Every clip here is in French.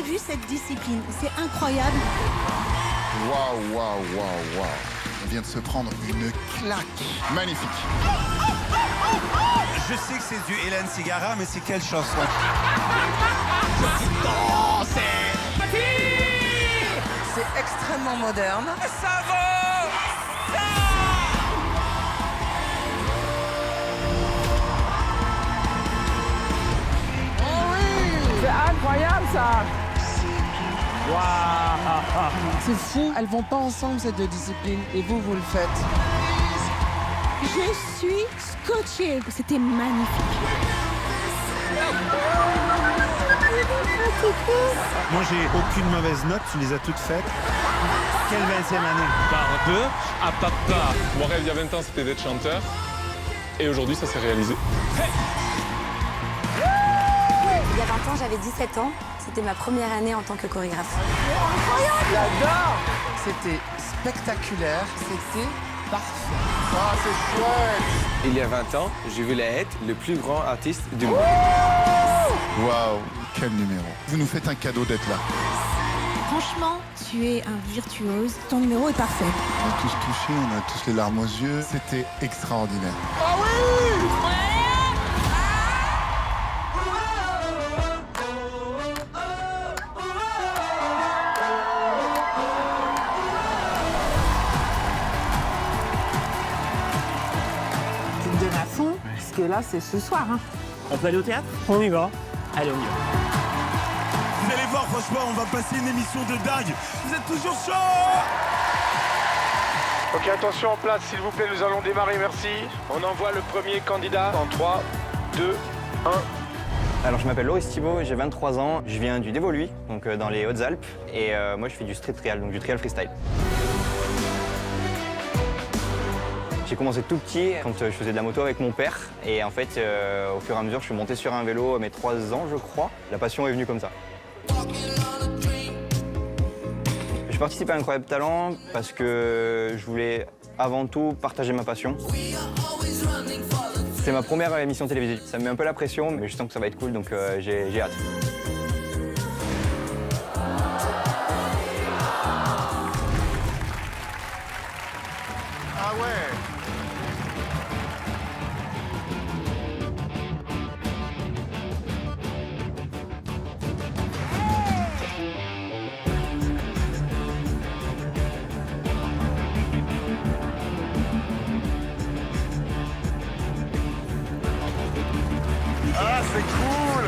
jamais vu cette discipline. C'est incroyable. Waouh, waouh, waouh, waouh. On vient de se prendre une claque. Magnifique. Je sais que c'est du Hélène Ségara, mais c'est quelle chanson? C'est extrêmement moderne. Ça va! C'est incroyable ça. Waouh. C'est fou, elles vont pas ensemble ces deux disciplines et vous le faites. Je suis scotchée. C'était magnifique. Moi, j'ai aucune mauvaise note, tu les as toutes faites. Quelle 20e année? Barbe à papa. Mon rêve il y a 20 ans, c'était d'être chanteur. Et aujourd'hui, ça s'est réalisé. Il y a 20 ans, j'avais 17 ans. C'était ma première année en tant que chorégraphe. J'adore. C'était spectaculaire, c'était parfait. Ah, c'est chouette. Il y a 20 ans, je voulais être le plus grand artiste du monde. Waouh, quel numéro. Vous nous faites un cadeau d'être là. Franchement, tu es un virtuose. Ton numéro est parfait. On a tous touché, on a tous les larmes aux yeux. C'était extraordinaire. Ah oui. Tu te donnes à fond, parce que là, c'est ce soir. Hein. On peut aller au théâtre? On y va. Allez, on y va. Vous allez voir, franchement, on va passer une émission de dingue. Vous êtes toujours chaud? Ok, attention en place, s'il vous plaît, nous allons démarrer, merci. On envoie le premier candidat en 3, 2, 1. Alors je m'appelle Loris Thibault, j'ai 23 ans, je viens du Dévoluy, donc dans les Hautes-Alpes, et moi je fais du street trial, donc du trial freestyle. J'ai commencé tout petit quand je faisais de la moto avec mon père, et en fait au fur et à mesure je suis monté sur un vélo à mes 3 ans je crois. La passion est venue comme ça. J'ai participé à Incroyable Talent parce que je voulais avant tout partager ma passion. C'est ma première émission télévisée. Ça me met un peu la pression, mais je sens que ça va être cool, donc j'ai hâte. Ah ouais. Ah, c'est cool!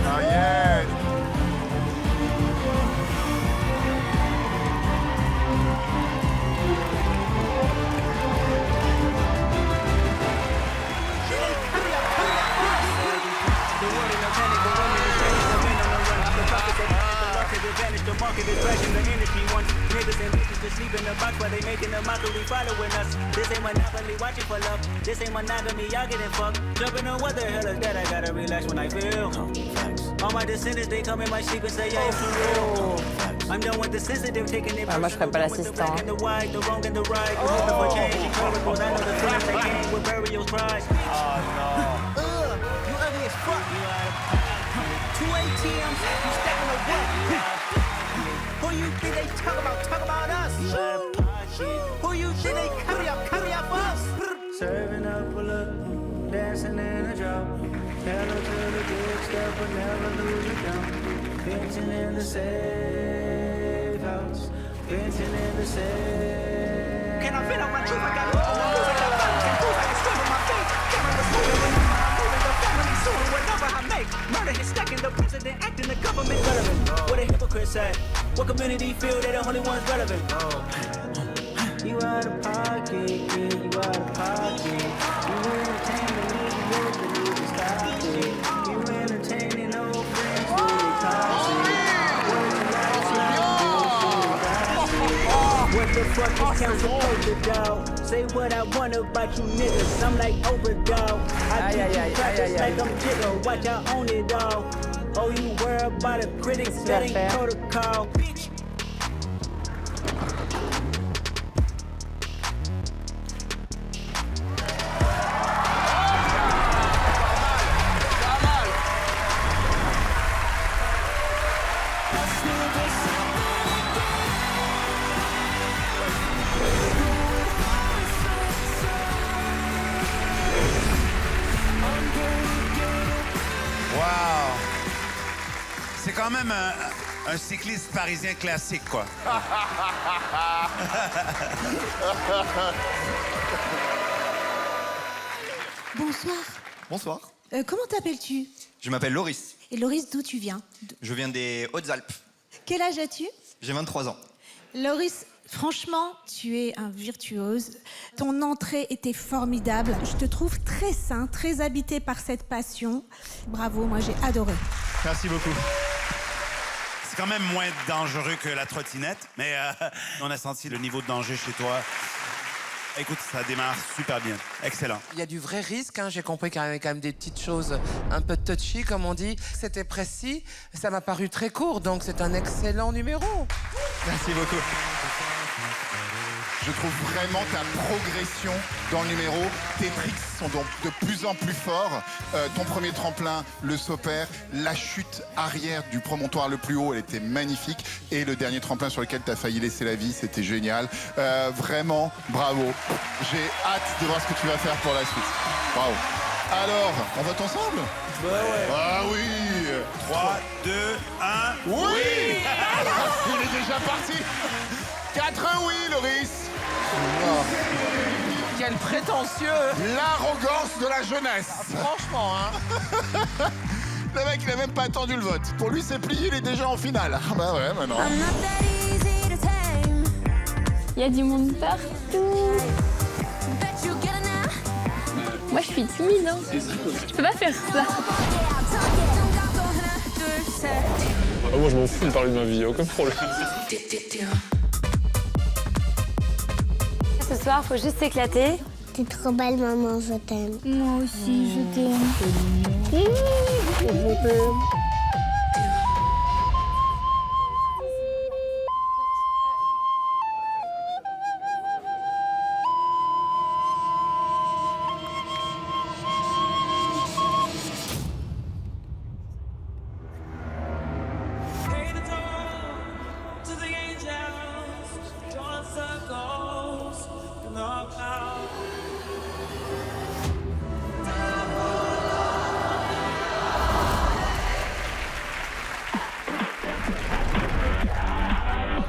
Ah, yes! The market is dragging the industry once. Niggas and bitches just sleep in the box while they making a mockery following us. This ain't monopoly, watching for love. This ain't monogamy, y'all getting fucked. Jumping on what the hell is that? I gotta relax when I feel. All my descendants, they come in my sleep and say, yeah, it's real. I'm done with the sensitive, taking it moi, je ferais pas l'assistant. The right, the wrong and the right. We're hoping for change, incurables. I know the feelings they came with burial cries. Oh, no. You ugly as fuck. 2 ATMs, you stacking the what? Who you think they talk about us? Who you think they carry up us? Serving up a look, dancing in a drop. Tell her to the good stuff, but never lose it down. Pension in the safe house, pension in the safe. Can I fit out my truth? I got love on my music, I got violence and proof. I can swim in my face. Cameras moving, I'm moving the family soon. Whatever I make, murder is stacking. The president acting, the government relevant. What a hypocrite said. What community feel they're the only ones relevant? You out of pocket, yeah, you out of pocket. You entertaining me, you need to stop it. You entertaining old friends, really toxic. What the fuck is council over, dog? Say what I want about you niggas, I'm like overdog. I treat you practice like I'm Jigga, watch I own it all. Oh, you worry by the critics. That ain't protocol. C'est quand même un cycliste parisien classique, quoi. Bonsoir. Bonsoir. Comment t'appelles-tu? Je m'appelle Loris. Et Loris, d'où tu viens? Je viens des Hautes-Alpes. Quel âge as-tu? J'ai 23 ans. Loris, franchement, tu es un virtuose. Ton entrée était formidable. Je te trouve très sain, très habité par cette passion. Bravo, moi j'ai adoré. Merci beaucoup. C'est quand même moins dangereux que la trottinette, mais on a senti le niveau de danger chez toi. Écoute, ça démarre super bien. Excellent. Il y a du vrai risque, hein. J'ai compris qu'il y avait quand même des petites choses un peu touchy, comme on dit. C'était précis, ça m'a paru très court, donc c'est un excellent numéro. Merci beaucoup. Je trouve vraiment ta progression dans le numéro. Tes tricks sont donc de plus en plus forts. Ton premier tremplin, le saut pair, la chute arrière du promontoire le plus haut, elle était magnifique. Et le dernier tremplin sur lequel tu as failli laisser la vie, c'était génial. Vraiment, bravo. J'ai hâte de voir ce que tu vas faire pour la suite. Bravo. Alors, on vote ensemble? Bah ouais. Ah oui. 3, 2, 1... Oui. Il est déjà parti. 4 oui, Loris. Oh. Quel prétentieux. L'arrogance de la jeunesse. Franchement, hein. Le mec, il a même pas attendu le vote. Pour lui, c'est plié, il est déjà en finale. Ah bah ouais, maintenant. Il y a du monde partout. Moi, je suis timide, hein. Je peux pas faire ça. Moi, je m'en fous de parler de ma vie, aucun problème. Ce soir, faut juste s'éclater. T'es trop belle, maman, je t'aime. Moi aussi, je t'aime. Je t'aime.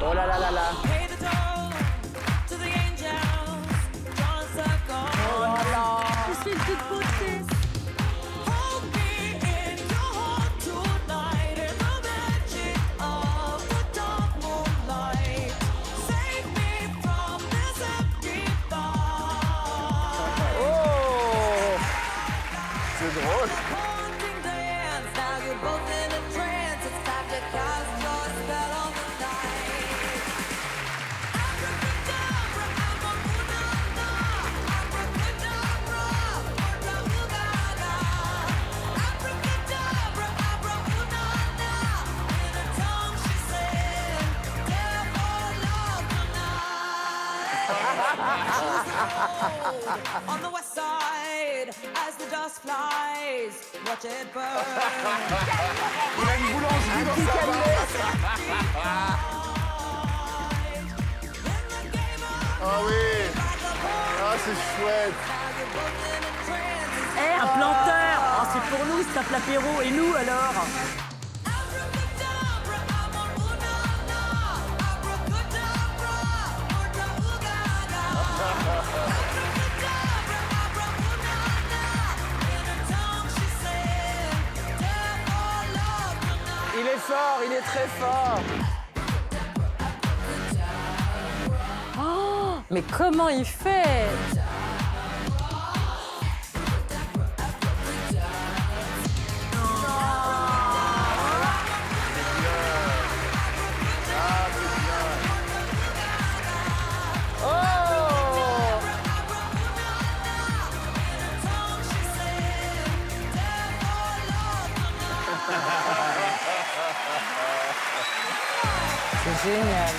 Oh là là là là. Oh là là. Je suis une toute beauté. C'est drôle. On the west side, as the dust flies, watch it burn. Il a une boulangerie dans sa main. Ah oui. Ah, c'est chouette. Un planteur. Ah, c'est pour nous, c'est un l'apéro. Et nous, alors? Il est fort, il est très fort. Oh, mais comment il fait? Génial.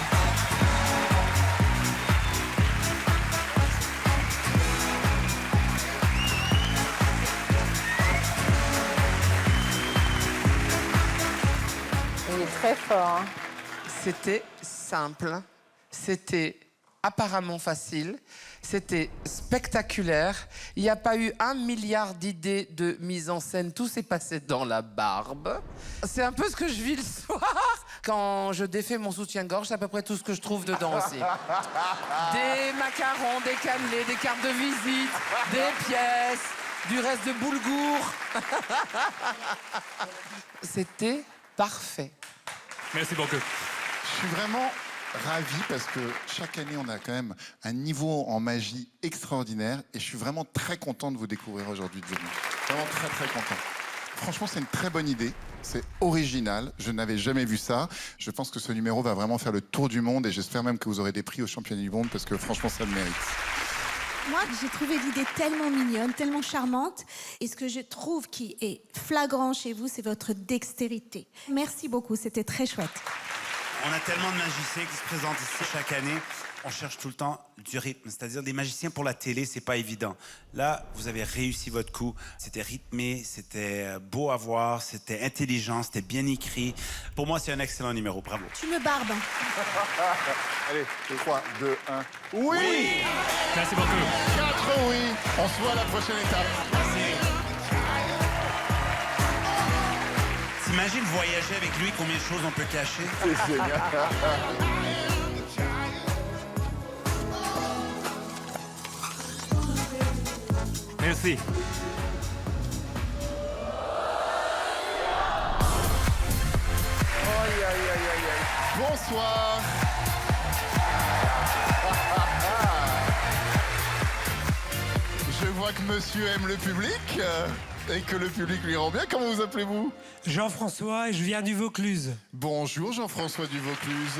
Il est très fort. Hein. C'était simple, c'était apparemment facile, c'était spectaculaire. Il n'y a pas eu 1 milliard d'idées de mise en scène, tout s'est passé dans la barbe. C'est un peu ce que je vis le soir. Quand je défais mon soutien-gorge, c'est à peu près tout ce que je trouve dedans aussi. Des macarons, des cannelés, des cartes de visite, des pièces, du reste de boulgour. C'était parfait. Merci beaucoup. Je suis vraiment ravi parce que chaque année, on a quand même un niveau en magie extraordinaire et je suis vraiment très content de vous découvrir aujourd'hui, Jenny. Vraiment très, très content. Franchement, c'est une très bonne idée. C'est original. Je n'avais jamais vu ça. Je pense que ce numéro va vraiment faire le tour du monde et j'espère même que vous aurez des prix au championnat du monde parce que franchement, ça le mérite. Moi, j'ai trouvé l'idée tellement mignonne, tellement charmante. Et ce que je trouve qui est flagrant chez vous, c'est votre dextérité. Merci beaucoup, c'était très chouette. On a tellement de magiciens qui se présentent ici chaque année. On cherche tout le temps du rythme, c'est-à-dire des magiciens pour la télé, c'est pas évident. Là, vous avez réussi votre coup. C'était rythmé, c'était beau à voir, c'était intelligent, c'était bien écrit. Pour moi, c'est un excellent numéro. Bravo. Tu me barbes. Allez, 3, 2, 1. Oui, Merci beaucoup. 4 oui. On se voit à la prochaine étape. T'imagines voyager avec lui, combien de choses on peut cacher? C'est génial. Merci. Bonsoir. Je vois que monsieur aime le public et que le public lui rend bien. Comment vous appelez-vous? Jean-François et je viens du Vaucluse. Bonjour Jean-François du Vaucluse.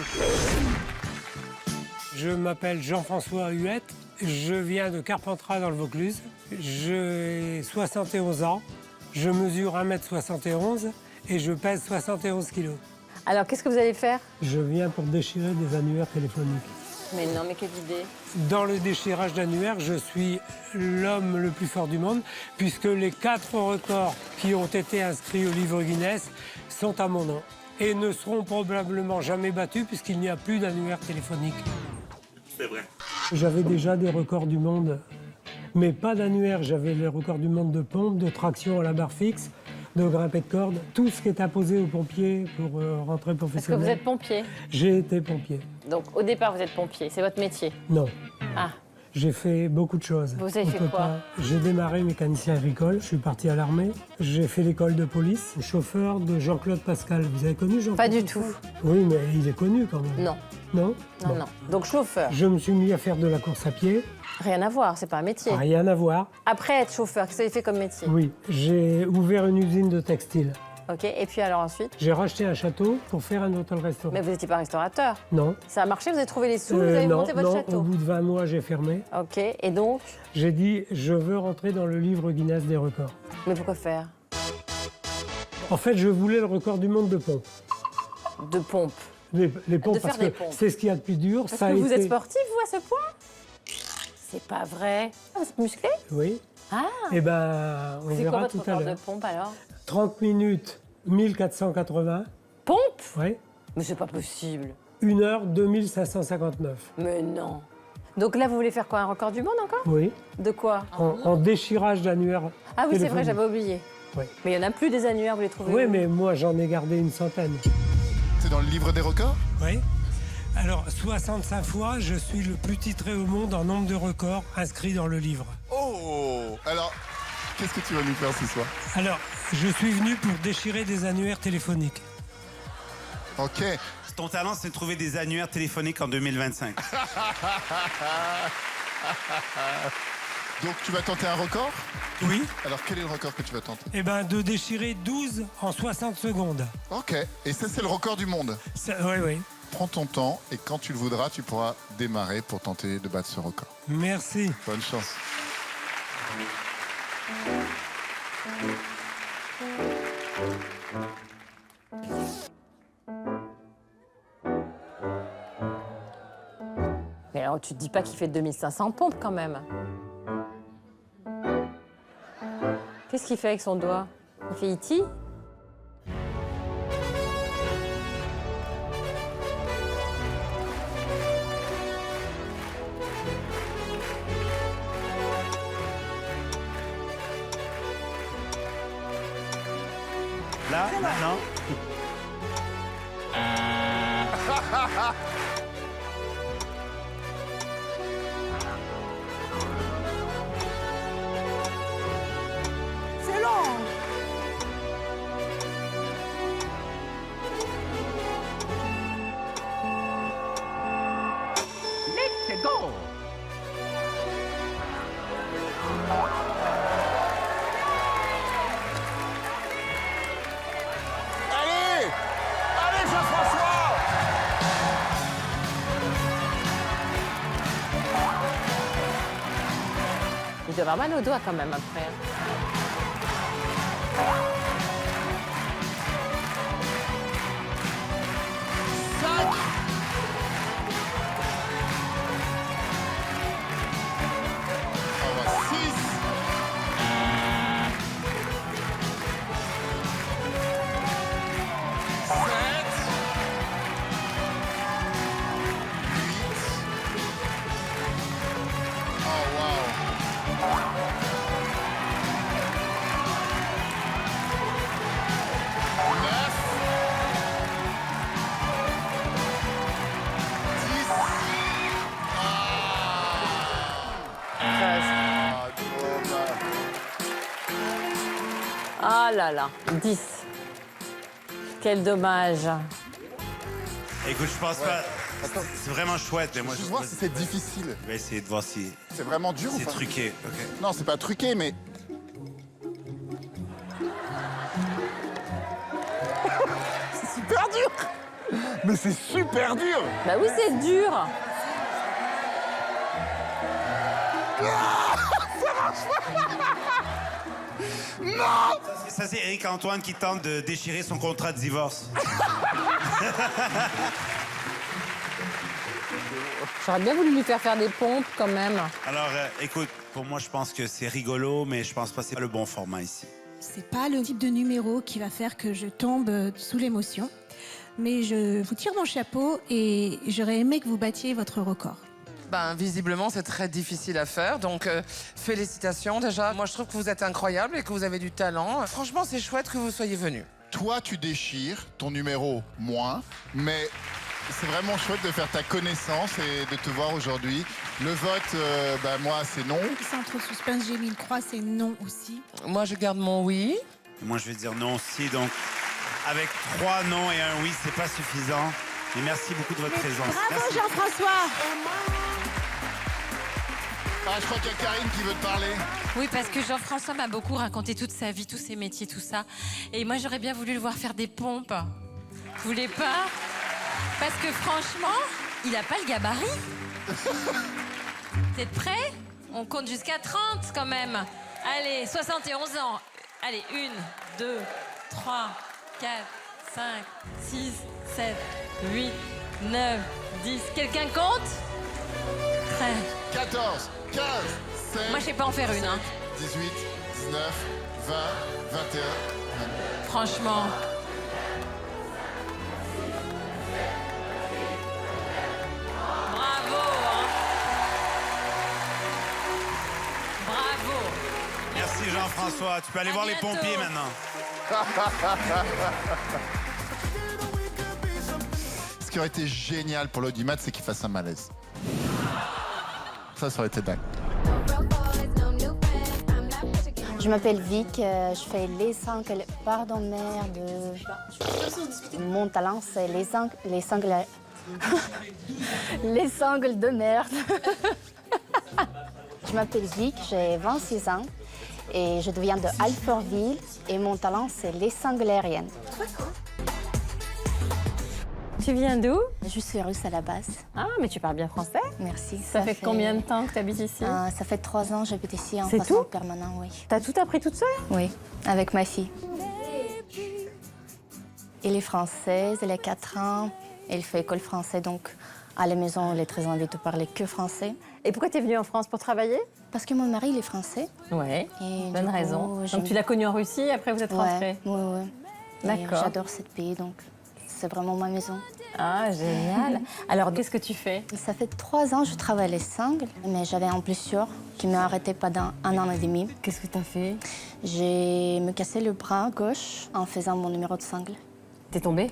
Je m'appelle Jean-François Huette. Je viens de Carpentras dans le Vaucluse. J'ai 71 ans. Je mesure 1m71 et je pèse 71 kilos. Alors, qu'est-ce que vous allez faire? Je viens pour déchirer des annuaires téléphoniques. Mais non, mais quelle idée. Dans le déchirage d'annuaires, je suis l'homme le plus fort du monde puisque les 4 records qui ont été inscrits au livre Guinness sont à mon nom et ne seront probablement jamais battus puisqu'il n'y a plus d'annuaires téléphoniques. C'est vrai. J'avais déjà des records du monde, mais pas d'annuaire. J'avais les records du monde de pompe, de traction à la barre fixe, de grimper de corde, tout ce qui est imposé aux pompiers pour rentrer Parce que professionnel. vous êtes pompier. J'ai été pompier. Donc, au départ, vous êtes pompier. C'est votre métier. Non. Ah. J'ai fait beaucoup de choses. Vous avez Au fait total. quoi? J'ai démarré mécanicien agricole, je suis parti à l'armée. J'ai fait l'école de police, chauffeur de Jean-Claude Pascal. Vous avez connu Jean-Claude Pas du Pascal? tout. Oui, mais il est connu quand même. Non. Non? Non, Bon. non. Donc, chauffeur. Je me suis mis à faire de la course à pied. Rien à voir, c'est pas un métier. Rien à voir. Après être chauffeur, qu'est-ce que vous avez fait comme métier? Oui, j'ai ouvert une usine de textile. Ok, et puis alors ensuite? J'ai racheté un château pour faire un hôtel-restaurant. Mais vous n'étiez pas restaurateur. Non. Ça a marché, vous avez trouvé les sous, vous avez non, monté votre non, château. au bout de 20 mois, j'ai fermé. Ok, et donc? J'ai dit, je veux rentrer dans le livre Guinness des records. Mais pourquoi faire? En fait, je voulais le record du monde de pompe. De pompe? Les pompes, De faire parce que des pompes. c'est ce qu'il y a de plus dur. Parce ça que a vous été... êtes sportif, vous, à ce point? C'est pas vrai. Ah, vous êtes musclé? Oui. Ah. Eh ben, on C'est quoi verra votre tout à record de l'heure. pompe, alors? 30 minutes, 1480. Pompe? Oui. Mais c'est pas possible. 1 heure, 2559. Mais non. Donc là, vous voulez faire quoi? Un record du monde encore? Oui. De quoi? En déchirage d'annuaires. Ah oui, c'est vrai, téléphoniques. j'avais oublié. Oui. Mais il n'y en a plus des annuaires, vous les trouvez Oui, où? mais moi, j'en ai gardé une centaine. C'est dans le livre des records? Oui. Alors, 65 fois, je suis le plus titré au monde en nombre de records inscrits dans le livre. Oh! Alors, qu'est-ce que tu vas nous faire ce soir? Alors, je suis venu pour déchirer des annuaires téléphoniques. Ok. Ton talent, c'est de trouver des annuaires téléphoniques en 2025. Donc, tu vas tenter un record? Oui. Alors, quel est le record que tu vas tenter? Eh ben, de déchirer 12 en 60 secondes. Ok. Et ça, c'est le record du monde? Oui, oui. Prends ton temps et quand tu le voudras, tu pourras démarrer pour tenter de battre ce record. Merci. Bonne chance. tu te dis pas qu'il fait 2500 pompes quand même. Qu'est-ce qu'il fait avec son doigt? Il fait E.T. Là, maintenant. C'est long. Let's go. Allez! Allez, Jean-François! Il doit avoir mal au doigt quand même après. Ah là là, 10. Quel dommage. Écoute, je pense pas. C'est vraiment chouette, mais moi Je veux voir si c'est difficile. Je vais essayer de voir si. C'est vraiment dur ou C'est pas? truqué, ok. Non, c'est pas truqué, mais... C'est super dur! Mais c'est super dur! Bah oui, c'est dur. Non! Ça, c'est Eric Antoine qui tente de déchirer son contrat de divorce. J'aurais bien voulu lui faire des pompes quand même. Alors, écoute, pour moi, je pense que c'est rigolo, mais je pense pas que c'est le bon format ici. C'est pas le type de numéro qui va faire que je tombe sous l'émotion. Mais je vous tire mon chapeau et j'aurais aimé que vous battiez votre record. Ben, visiblement, c'est très difficile à faire. Donc, félicitations déjà. Moi, je trouve que vous êtes incroyable et que vous avez du talent. Franchement, c'est chouette que vous soyez venus. Toi, tu déchires, ton numéro, moins. Mais c'est vraiment chouette de faire ta connaissance et de te voir aujourd'hui. Le vote, moi, c'est non. Sans trop de suspense, j'ai mis une croix, c'est non aussi. Moi, je garde mon oui. Moi, je vais dire non aussi. Donc, avec 3 non et un oui, c'est pas suffisant. Mais merci beaucoup de votre présence. Bravo Merci. Jean-François. Ah, je crois qu'il y a Karine qui veut te parler. Oui, parce que Jean-François m'a beaucoup raconté toute sa vie, tous ses métiers, tout ça. Et moi, j'aurais bien voulu le voir faire des pompes. Vous voulez pas? Parce que franchement, il a pas le gabarit. Vous êtes prêts? On compte jusqu'à 30 quand même. Allez, 71 ans. Allez, 1, 2, 3, 4, 5, 6, 7, 8, 9, 10. Quelqu'un compte? 13. 14, 15, 16... Moi, je sais pas en faire une, hein. 18, 19, 20, 21... Franchement. Bravo, hein. Bravo. Merci Jean-François. Tu peux aller À voir bientôt. les pompiers maintenant. Ce qui aurait été génial pour l'audimat, c'est qu'il fasse un malaise. Ça aurait été dingue. Je m'appelle Vic, je fais les sangles. Pardon, merde. Mon talent, c'est les sangles. Les sangles de merde. Je m'appelle Vic, j'ai 26 ans et je viens de Alfortville et mon talent, c'est les sangles aériennes. Tu viens d'où? Je suis russe à la base. Ah, mais tu parles bien français? Merci. Ça fait combien de temps que tu habites ici? Ça fait 3 ans que j'habite ici en C'est façon tout permanente, oui. T'as tout appris toute seule? Oui, avec ma fille. Elle est française, elle a 4 ans, elle fait école française, donc À la maison, elle est très envie de parler que français. Et pourquoi tu es venue en France? Pour travailler? Parce que mon mari, il est français. Ouais, Et bonne du coup, raison. j'aime- Donc tu l'as connu en Russie, après vous êtes rentrée? Ouais. D'accord. J'adore ce pays, donc c'est vraiment ma maison. Ah, génial. Alors, qu'est-ce que tu fais? Ça fait 3 ans que je travaille les sangles, mais j'avais une blessure qui m'a arrêtée pendant 1 an et demi. Qu'est-ce que tu as fait? J'ai me cassé le bras gauche en faisant mon numéro de sangle. T'es tombée?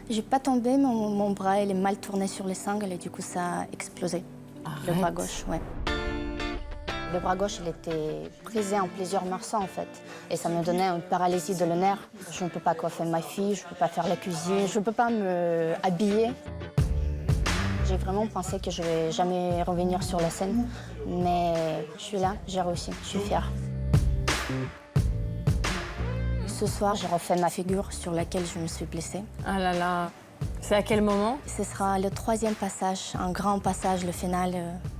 J'ai pas tombé, mais mon bras il est mal tourné sur les sangles et du coup ça a explosé. Le bras gauche, ouais. Le bras gauche, il était brisé en plusieurs morceaux en fait. Et ça me donnait une paralysie de le nerf. Je ne peux pas coiffer ma fille, je ne peux pas faire la cuisine, je ne peux pas me habiller. J'ai vraiment pensé que je ne vais jamais revenir sur la scène. Mais je suis là, j'ai réussi, je suis fière. Ce soir, j'ai refait ma figure sur laquelle je me suis blessée. Ah là là. C'est à quel moment? Ce sera le 3e passage, un grand passage, le final.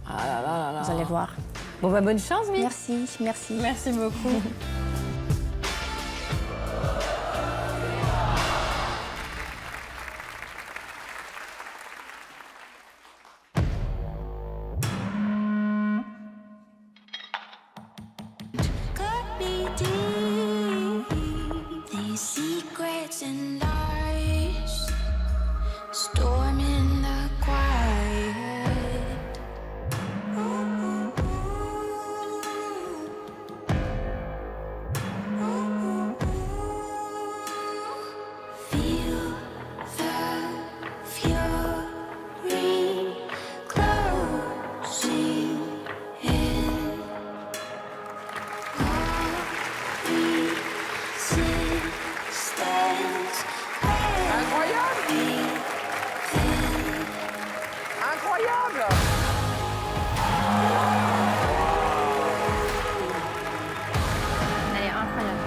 Ah là là là là. Vous allez voir. Bon, bah, bonne chance, Vic. Merci. Merci beaucoup. Incroyable! Elle est incroyable.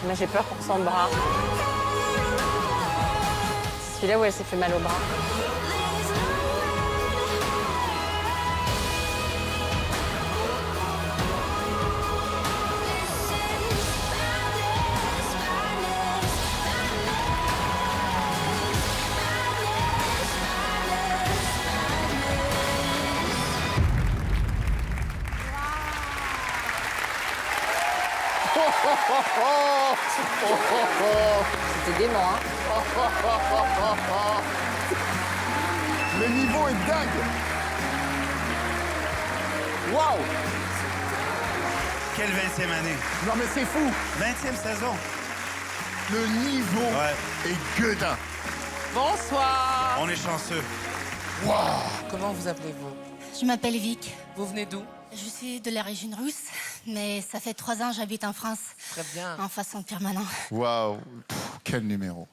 Moi, j'ai peur pour son bras. C'est celui-là où elle s'est fait mal au bras. C'était dément, hein? Le niveau est dingue. Waouh. Quelle 20e année? Non mais c'est fou. 20e saison. Le niveau est gueudin. Bonsoir. On est chanceux. Waouh. Comment vous appelez-vous? Je m'appelle Vic. Vous venez d'où? Je suis de l'origine russe, mais ça fait 3 ans que j'habite en France. Très bien. En façon permanente. Waouh. Quel numéro.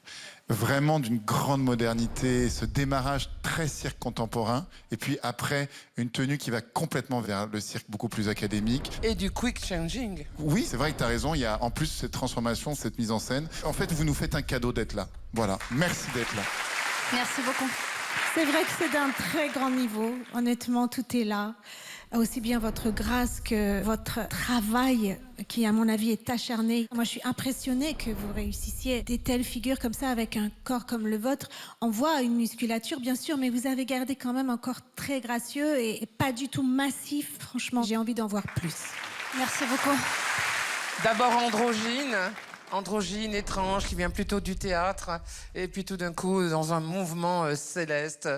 Vraiment d'une grande modernité, ce démarrage très cirque contemporain, et puis après, une tenue qui va complètement vers le cirque beaucoup plus académique. Et du quick changing. Oui, c'est vrai que tu as raison, il y a en plus cette transformation, cette mise en scène. En fait, vous nous faites un cadeau d'être là. Voilà, merci d'être là. Merci beaucoup. C'est vrai que c'est d'un très grand niveau. Honnêtement, tout est là. Aussi bien votre grâce que votre travail, qui à mon avis est acharné. Moi, je suis impressionnée que vous réussissiez des telles figures comme ça avec un corps comme le vôtre. On voit une musculature, bien sûr, mais vous avez gardé quand même un corps très gracieux et pas du tout massif. Franchement, j'ai envie d'en voir plus. Merci beaucoup. D'abord androgyne, étrange, qui vient plutôt du théâtre, et puis tout d'un coup, dans un mouvement céleste,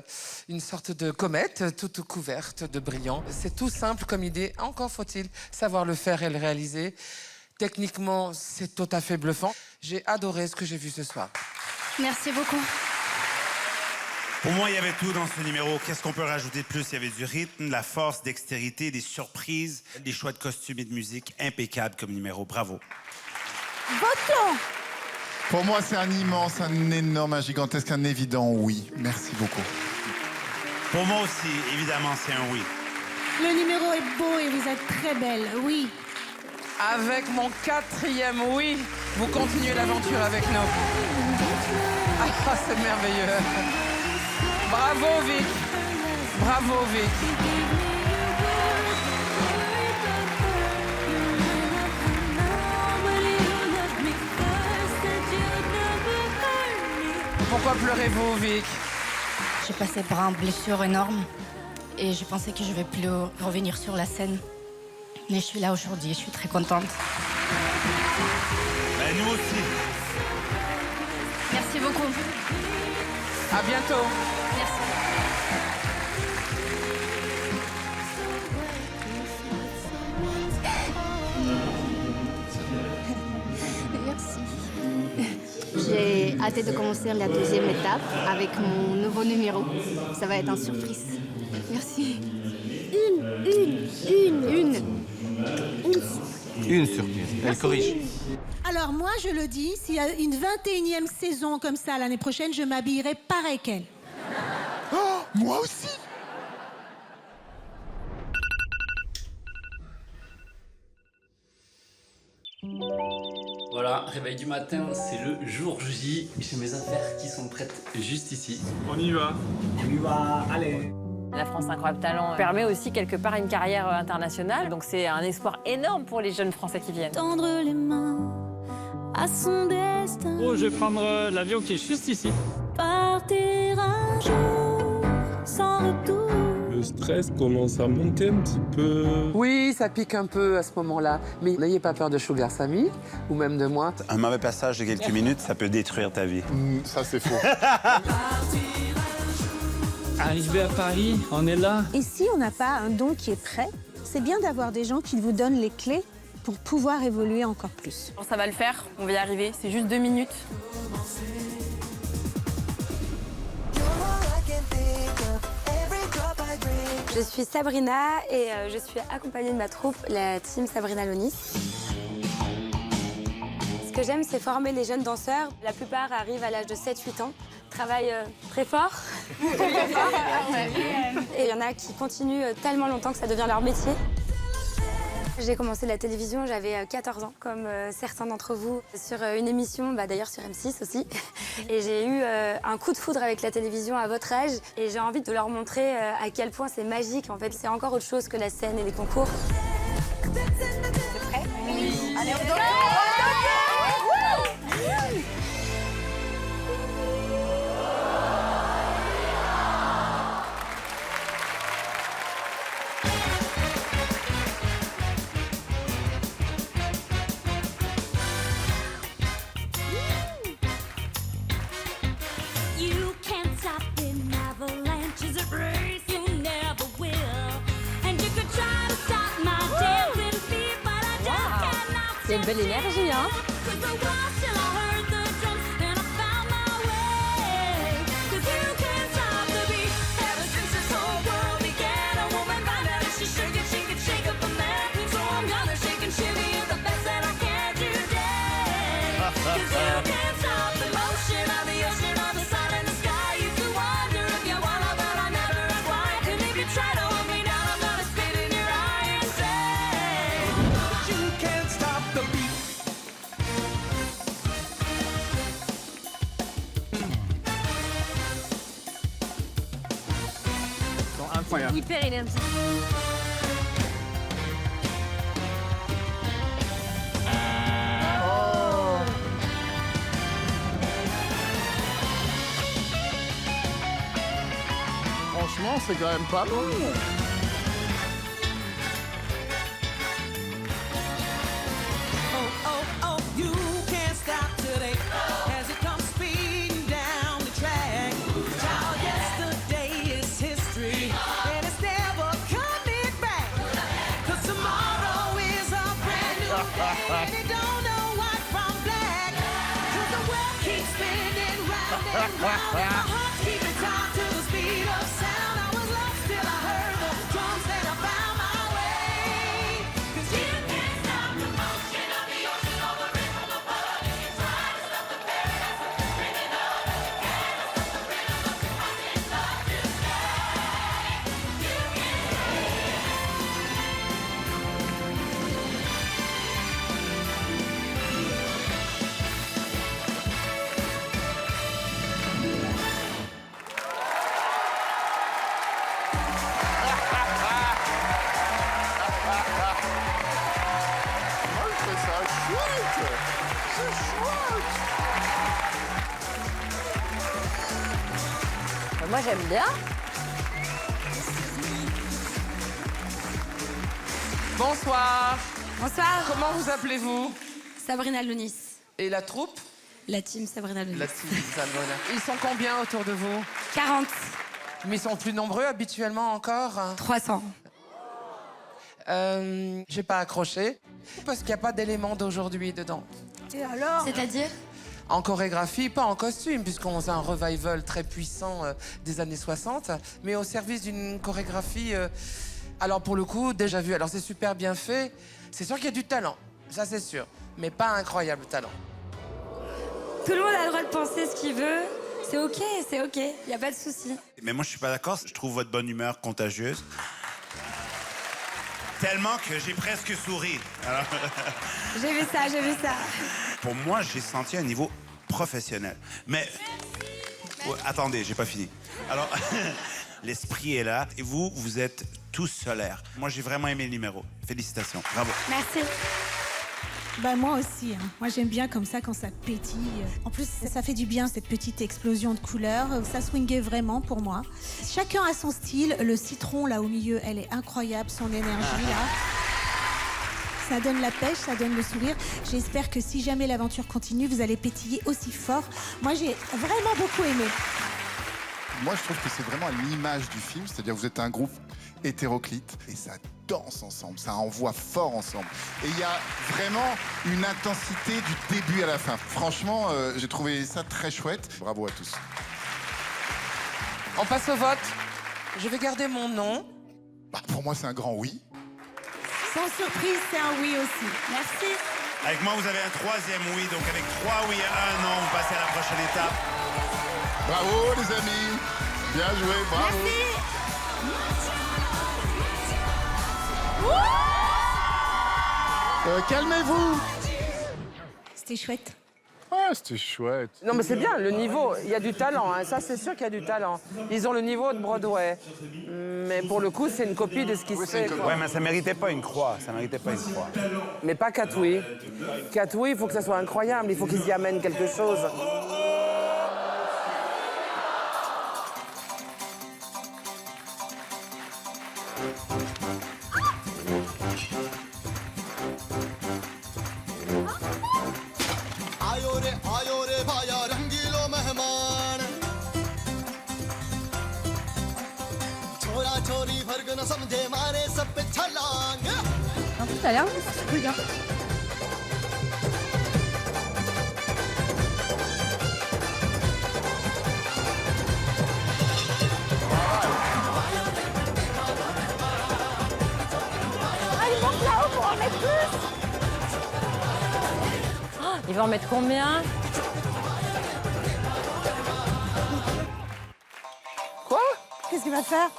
une sorte de comète, toute couverte de brillant. C'est tout simple comme idée, encore faut-il savoir le faire et le réaliser. Techniquement, c'est tout à fait bluffant. J'ai adoré ce que j'ai vu ce soir. Merci beaucoup. Pour moi, il y avait tout dans ce numéro. Qu'est-ce qu'on peut rajouter de plus? Il y avait du rythme, de la force, dextérité, des surprises, des choix de costumes et de musique impeccables comme numéro. Bravo. Votons. Pour moi, c'est un immense, un énorme, un gigantesque, un évident oui. Merci beaucoup. Pour moi aussi, évidemment, c'est un oui. Le numéro est beau et vous êtes très belle, oui. Avec mon 4e oui, vous continuez l'aventure avec nous. Ah, c'est merveilleux. Bravo Vic. Bravo Vic. Pourquoi pleurez-vous, Vic? J'ai passé par une blessure énorme et je pensais que je ne vais plus revenir sur la scène. Mais je suis là aujourd'hui, je suis très contente. Ben, nous aussi. Merci beaucoup. À bientôt. Merci. Merci. J'ai hâte de commencer la 2e étape avec mon nouveau numéro. Ça va être une surprise. Merci. Une surprise. Elle corrige. Alors moi, je le dis, s'il y a une 21e saison comme ça l'année prochaine, je m'habillerai pareil qu'elle. Oh, moi aussi. Voilà, réveil du matin, c'est le jour J. J'ai mes affaires qui sont prêtes juste ici. On y va. On y va, allez. La France Incroyable Talent permet aussi quelque part une carrière internationale. Donc c'est un espoir énorme pour les jeunes Français qui viennent. Tendre les mains à son destin. Oh, je vais prendre l'avion qui est juste ici. Partir un jour sans retour. Le stress commence à monter un petit peu. Oui, ça pique un peu à ce moment-là. Mais n'ayez pas peur de Sugar Sammy, ou même de moi. Un mauvais passage de quelques minutes, ça peut détruire ta vie. Ça, c'est faux. Arrivé à Paris, on est là. Et si on n'a pas un don qui est prêt, c'est bien d'avoir des gens qui vous donnent les clés pour pouvoir évoluer encore plus. Ça va le faire, on va y arriver, c'est juste 2 minutes. Je suis Sabrina et je suis accompagnée de ma troupe, la team Sabrina Lonis. Ce que j'aime, c'est former les jeunes danseurs. La plupart arrivent à l'âge de 7-8 ans, travaillent très fort. Et il y en a qui continuent tellement longtemps que ça devient leur métier. J'ai commencé la télévision, j'avais 14 ans, comme certains d'entre vous, sur une émission, d'ailleurs sur M6 aussi. Et j'ai eu un coup de foudre avec la télévision à votre âge. Et j'ai envie de leur montrer à quel point c'est magique. En fait, c'est encore autre chose que la scène et les concours. C'est prêt? Oui. Allez, on danse. Il y a une belle énergie, hein? Incroyable. Hyper énergique. Franchement, c'est quand même pas bon. Moi, j'aime bien. Bonsoir. Bonsoir. Comment vous appelez-vous? Sabrina Lounis. Et la troupe? La team Sabrina Lounis. La team Sabrina. Ils sont combien autour de vous? 40. Mais ils sont plus nombreux habituellement encore? 300. J'ai pas accroché parce qu'il n'y a pas d'éléments d'aujourd'hui dedans. Et alors? C'est-à-dire? En chorégraphie, pas en costume, puisqu'on a un revival très puissant des années 60, mais au service d'une chorégraphie, alors pour le coup, déjà vu. Alors c'est super bien fait, c'est sûr qu'il y a du talent, ça c'est sûr, mais pas incroyable talent. Tout le monde a le droit de penser ce qu'il veut. C'est OK, il n'y a pas de souci. Mais moi, je suis pas d'accord. Je trouve votre bonne humeur contagieuse. Tellement que j'ai presque souri. Alors... J'ai vu ça. Pour moi, j'ai senti un niveau professionnel. Mais... Ouais, attendez, j'ai pas fini. Alors, l'esprit est là. Et vous, vous êtes tous solaires. Moi, j'ai vraiment aimé le numéro. Félicitations. Bravo. Merci. Bah moi aussi, hein. Moi j'aime bien comme ça quand ça pétille. En plus ça fait du bien cette petite explosion de couleurs. Ça swingait vraiment pour moi. Chacun a son style. Le citron là au milieu, elle est incroyable, son énergie là. Ça donne la pêche, ça donne le sourire. J'espère que si jamais l'aventure continue, vous allez pétiller aussi fort. Moi j'ai vraiment beaucoup aimé. Moi, je trouve que c'est vraiment l'image du film, c'est-à-dire que vous êtes un groupe hétéroclite et ça danse ensemble, ça envoie fort ensemble. Et il y a vraiment une intensité du début à la fin. Franchement, j'ai trouvé ça très chouette. Bravo à tous. On passe au vote. Je vais garder mon nom. Bah, pour moi, c'est un grand oui. Sans surprise, c'est un oui aussi. Merci. Avec moi, vous avez un troisième oui. Donc avec 3 oui et 1 non, vous passez à la prochaine étape. Bravo les amis. Bien joué, bravo. Calmez-vous. C'était chouette. Ah, c'était chouette. Non, mais c'est bien, le niveau, il y a du talent, hein. Ça c'est sûr qu'il y a du talent. Ils ont le niveau de Broadway. Mais pour le coup, c'est une copie de ce qui se fait. Ouais, mais ça méritait pas une croix. Ça méritait pas une croix. Mais pas Catoui. Catoui, il faut que ça soit incroyable, il faut qu'ils y amènent quelque chose. En plus, ça a l'air très bien. Il va en mettre combien? Quoi? Qu'est-ce qu'il va faire?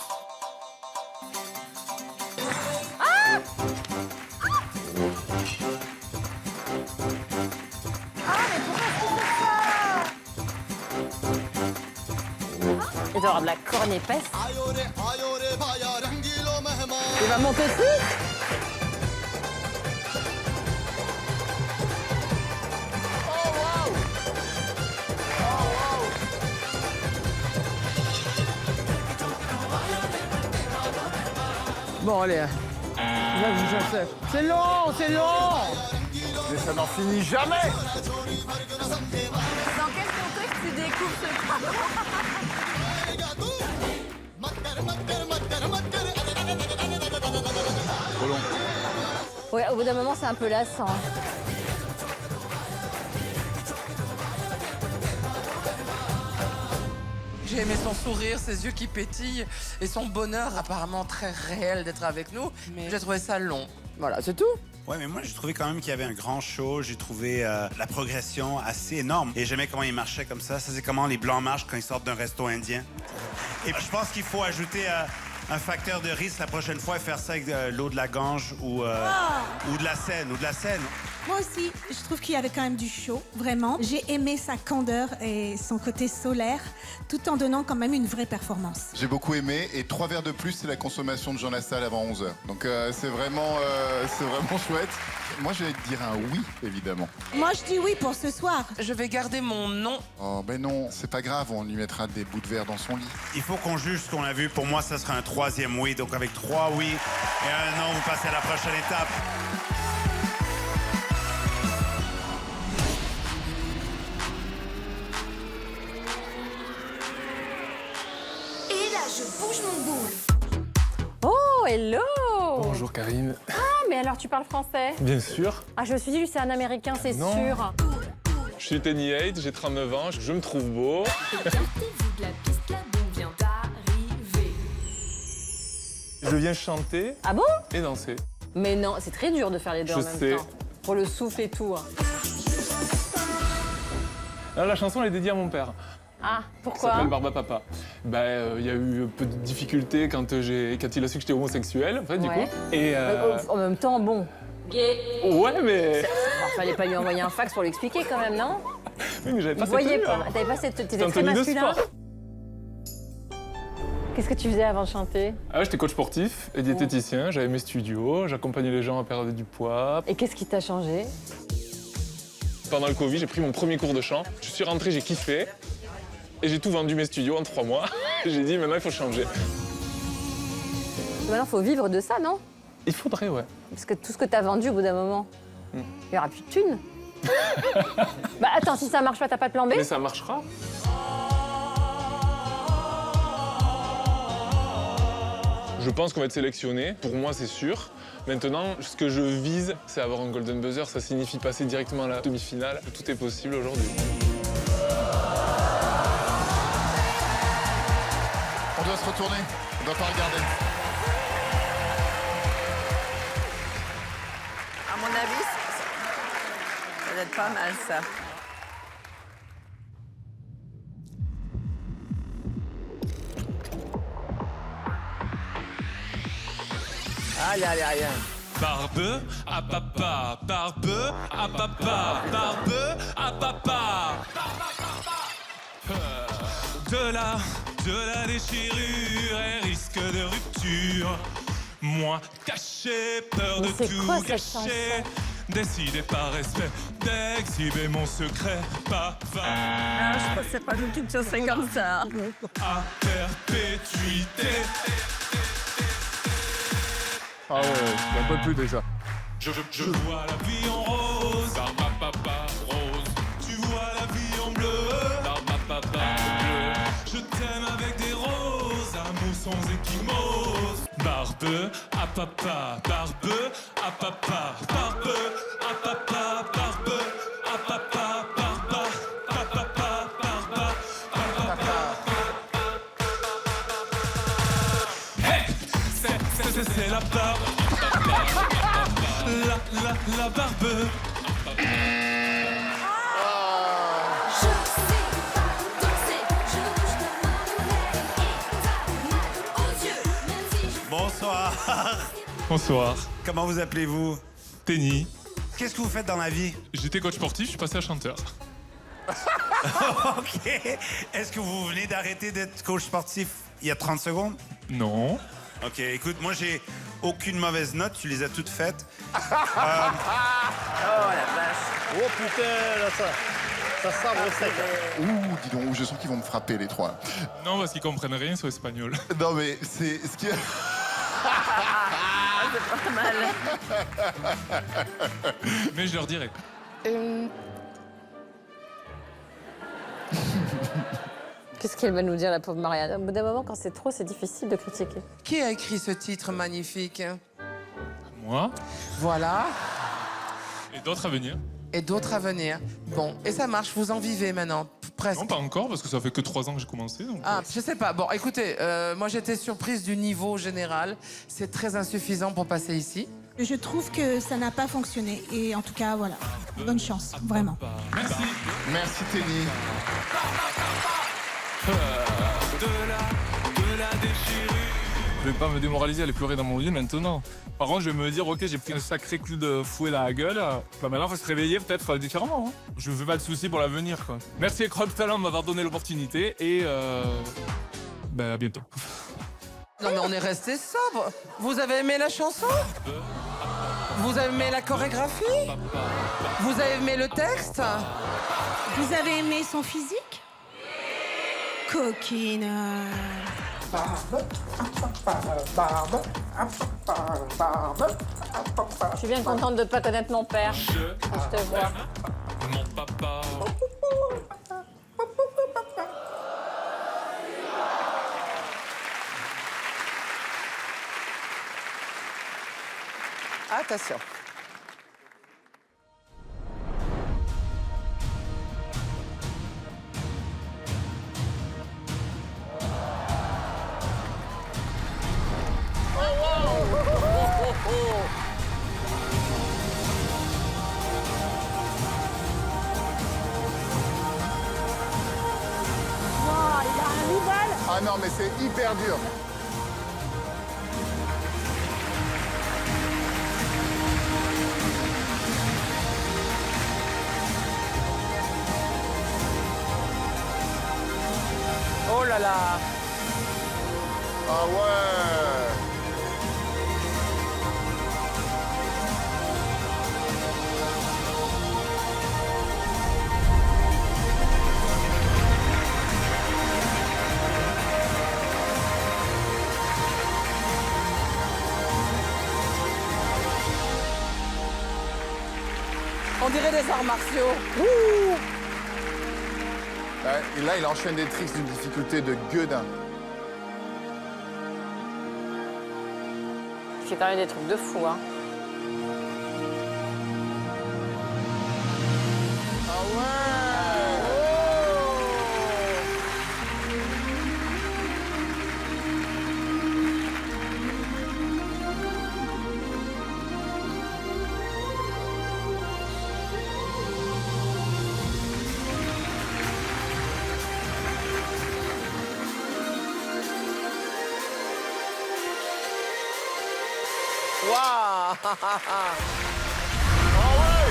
Il doit avoir de la corne épaisse. Il va monter dessus? Bon, allez. C'est long, c'est long. Mais ça n'en finit jamais. Dans quel contexte tu découvres ce travail? Trop long. Ouais, au bout d'un moment, c'est un peu lassant. J'ai aimé son sourire, ses yeux qui pétillent et son bonheur apparemment très réel d'être avec nous. Mais j'ai trouvé ça long. Voilà, c'est tout. Ouais, mais moi, j'ai trouvé quand même qu'il y avait un grand show. J'ai trouvé la progression assez énorme. Et j'aimais comment il marchait comme ça. Ça, c'est comment les Blancs marchent quand ils sortent d'un resto indien. Et je pense qu'il faut ajouter un facteur de risque la prochaine fois et faire ça avec l'eau de la Gange ou de la Seine. Moi aussi, je trouve qu'il y avait quand même du show, vraiment. J'ai aimé sa candeur et son côté solaire, tout en donnant quand même une vraie performance. J'ai beaucoup aimé, et 3 verres de plus, c'est la consommation de Jean Lassalle avant 11h. Donc c'est vraiment chouette. Moi, je vais te dire un oui, évidemment. Moi, je dis oui pour ce soir. Je vais garder mon nom. Oh, ben non, c'est pas grave, on lui mettra des bouts de verre dans son lit. Il faut qu'on juge ce qu'on a vu. Pour moi, ça sera un 3e oui. Donc avec 3 oui et un non, vous passez à la prochaine étape. Et là, je bouge mon boule. Oh, hello! Bonjour Karim. Ah, mais alors tu parles français? Bien sûr. Ah, je me suis dit, lui, c'est un Américain, c'est Non. sûr. Je suis Tenny Hate, j'ai 39 ans, je me trouve beau. Écartez-vous de la piste, la bombe vient d'arriver. Je viens chanter Ah bon? et danser. Mais non, c'est très dur de faire les deux Je en même sais. temps. Pour le souffle et tout. Hein. Là, la chanson elle est dédiée à mon père. Ah, Il pourquoi? s'appelle Barba Papa. Il y a eu un peu de difficultés quand il a su que j'étais homosexuel, en fait, du Ouais. coup. Et En même temps, bon. Gay. ouais, mais... Bon, fallait pas lui envoyer un fax pour l'expliquer quand même, non? Oui, mais j'avais pas Vous voyez cette tenue, pas. avant. T'avais pas cette. T'étais C'est un très tenue de masculin. sport. Qu'est-ce que tu faisais avant de chanter? Ah, j'étais coach sportif et diététicien, j'avais mes studios, j'accompagnais les gens à perdre du poids. Et qu'est-ce qui t'a changé? Pendant le Covid, j'ai pris mon premier cours de chant. Je suis rentré, j'ai kiffé. Et j'ai tout vendu mes studios en 3 mois. J'ai dit, maintenant, il faut changer. Maintenant, faut vivre de ça, non? Il faudrait, ouais. Parce que tout ce que t'as vendu au bout d'un moment, il y aura plus de thunes. Bah attends, si ça marche pas, t'as pas de plan B? Mais ça marchera. Je pense qu'on va être sélectionné. Pour moi, c'est sûr. Maintenant, ce que je vise, c'est avoir un golden buzzer. Ça signifie passer directement à la demi-finale. Tout est possible aujourd'hui. On doit se retourner, on doit pas regarder. À mon avis, ça va être pas mal, ça. Aïe, aïe, aïe. Barbe à papa, barbe à papa, barbe à papa. De la déchirure et risque de rupture. Moi caché, peur de c'est tout quoi cette gâcher. Décidé par respect d'exhiber mon secret. Pas Ah, je pensais pas du tout que ça serait comme ça. à perpétuité. Ah ouais, j'en peux plus déjà. Je vois la vie en rose, barbe à papa rose. Tu vois la vie en bleu, barbe à papa bleu. Je t'aime avec des roses, amour sans échymose. Barbe à papa, barbe à papa, barbe à papa, barbe à papa, barbe à papa, barbe à papa. Hey, c'est la barbe. La barbe. Bonsoir. Bonsoir. Comment vous appelez-vous? Tenny. Qu'est-ce que vous faites dans la vie? J'étais coach sportif, je suis passé à chanteur. Ok. Est-ce que vous venez d'arrêter d'être coach sportif il y a 30 secondes? Non. Ok, écoute, moi j'ai aucune mauvaise note, tu les as toutes faites. Oh la vache. Oh putain, là, ça sabre sec. Ouh, dis donc, je sens qu'ils vont me frapper les 3. Non, parce qu'ils comprennent rien, ils sont espagnols. Non mais c'est ce qui... Ah, c'est pas mal. Mais je leur dirai. Qu'est-ce qu'elle va nous dire, la pauvre Marianne? Au bout d'un moment, quand c'est trop, c'est difficile de critiquer. Qui a écrit ce titre magnifique? Moi. Voilà. Et d'autres à venir. Et d'autres à venir. Bon, et ça marche, vous en vivez maintenant, presque. Non, pas encore, parce que ça fait que 3 ans que j'ai commencé. Donc... Ah, je sais pas. Bon, écoutez, moi j'étais surprise du niveau général. C'est très insuffisant pour passer ici. Je trouve que ça n'a pas fonctionné. Et en tout cas, voilà. Bonne chance, vraiment. Merci. Merci Tenny. De la déchirure. Je vais pas me démoraliser, aller pleurer dans mon lit maintenant. Par contre, je vais me dire, ok, j'ai pris un sacré coup de fouet dans la gueule. Bah, maintenant, il faut se réveiller peut-être différemment. Hein. Je ne veux pas de soucis pour l'avenir. Merci Incroyable Talent de m'avoir donné l'opportunité et bah, à bientôt. Non mais on est resté sobre. Vous avez aimé la chanson? Vous avez aimé la chorégraphie? Vous avez aimé le texte? Vous avez aimé son physique? Coquine. Je suis bien contente de ne pas connaître mon père. Quand je te vois. Mon papa. Attention. Ah non, mais c'est hyper dur. Oh là là. Ah ouais. On dirait des arts martiaux. Et là, il enchaîne des tricks d'une difficulté de gueudin. Il fait quand même des trucs de fou, hein. Ah ouais. Waouh. Ah ouais.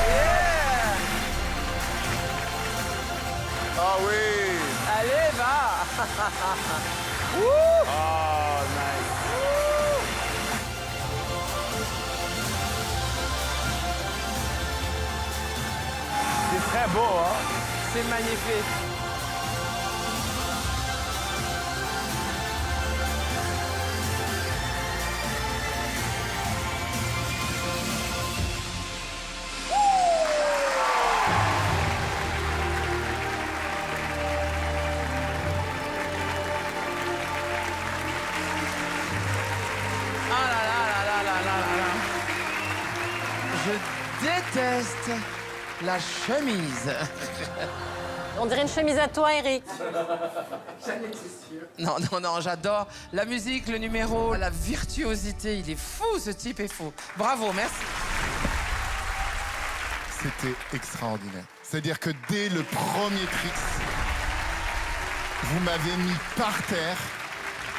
Yeah. Ah oui. Allez, va. Oh, nice. C'est très beau, hein? C'est magnifique. Ah là là là là là là là là. Je déteste la chemise. On dirait une chemise à toi, Eric. Non, non, non, j'adore la musique, le numéro, la virtuosité. Il est fou, ce type est fou. Bravo, merci. C'était extraordinaire. C'est-à-dire que dès le premier trick, vous m'avez mis par terre.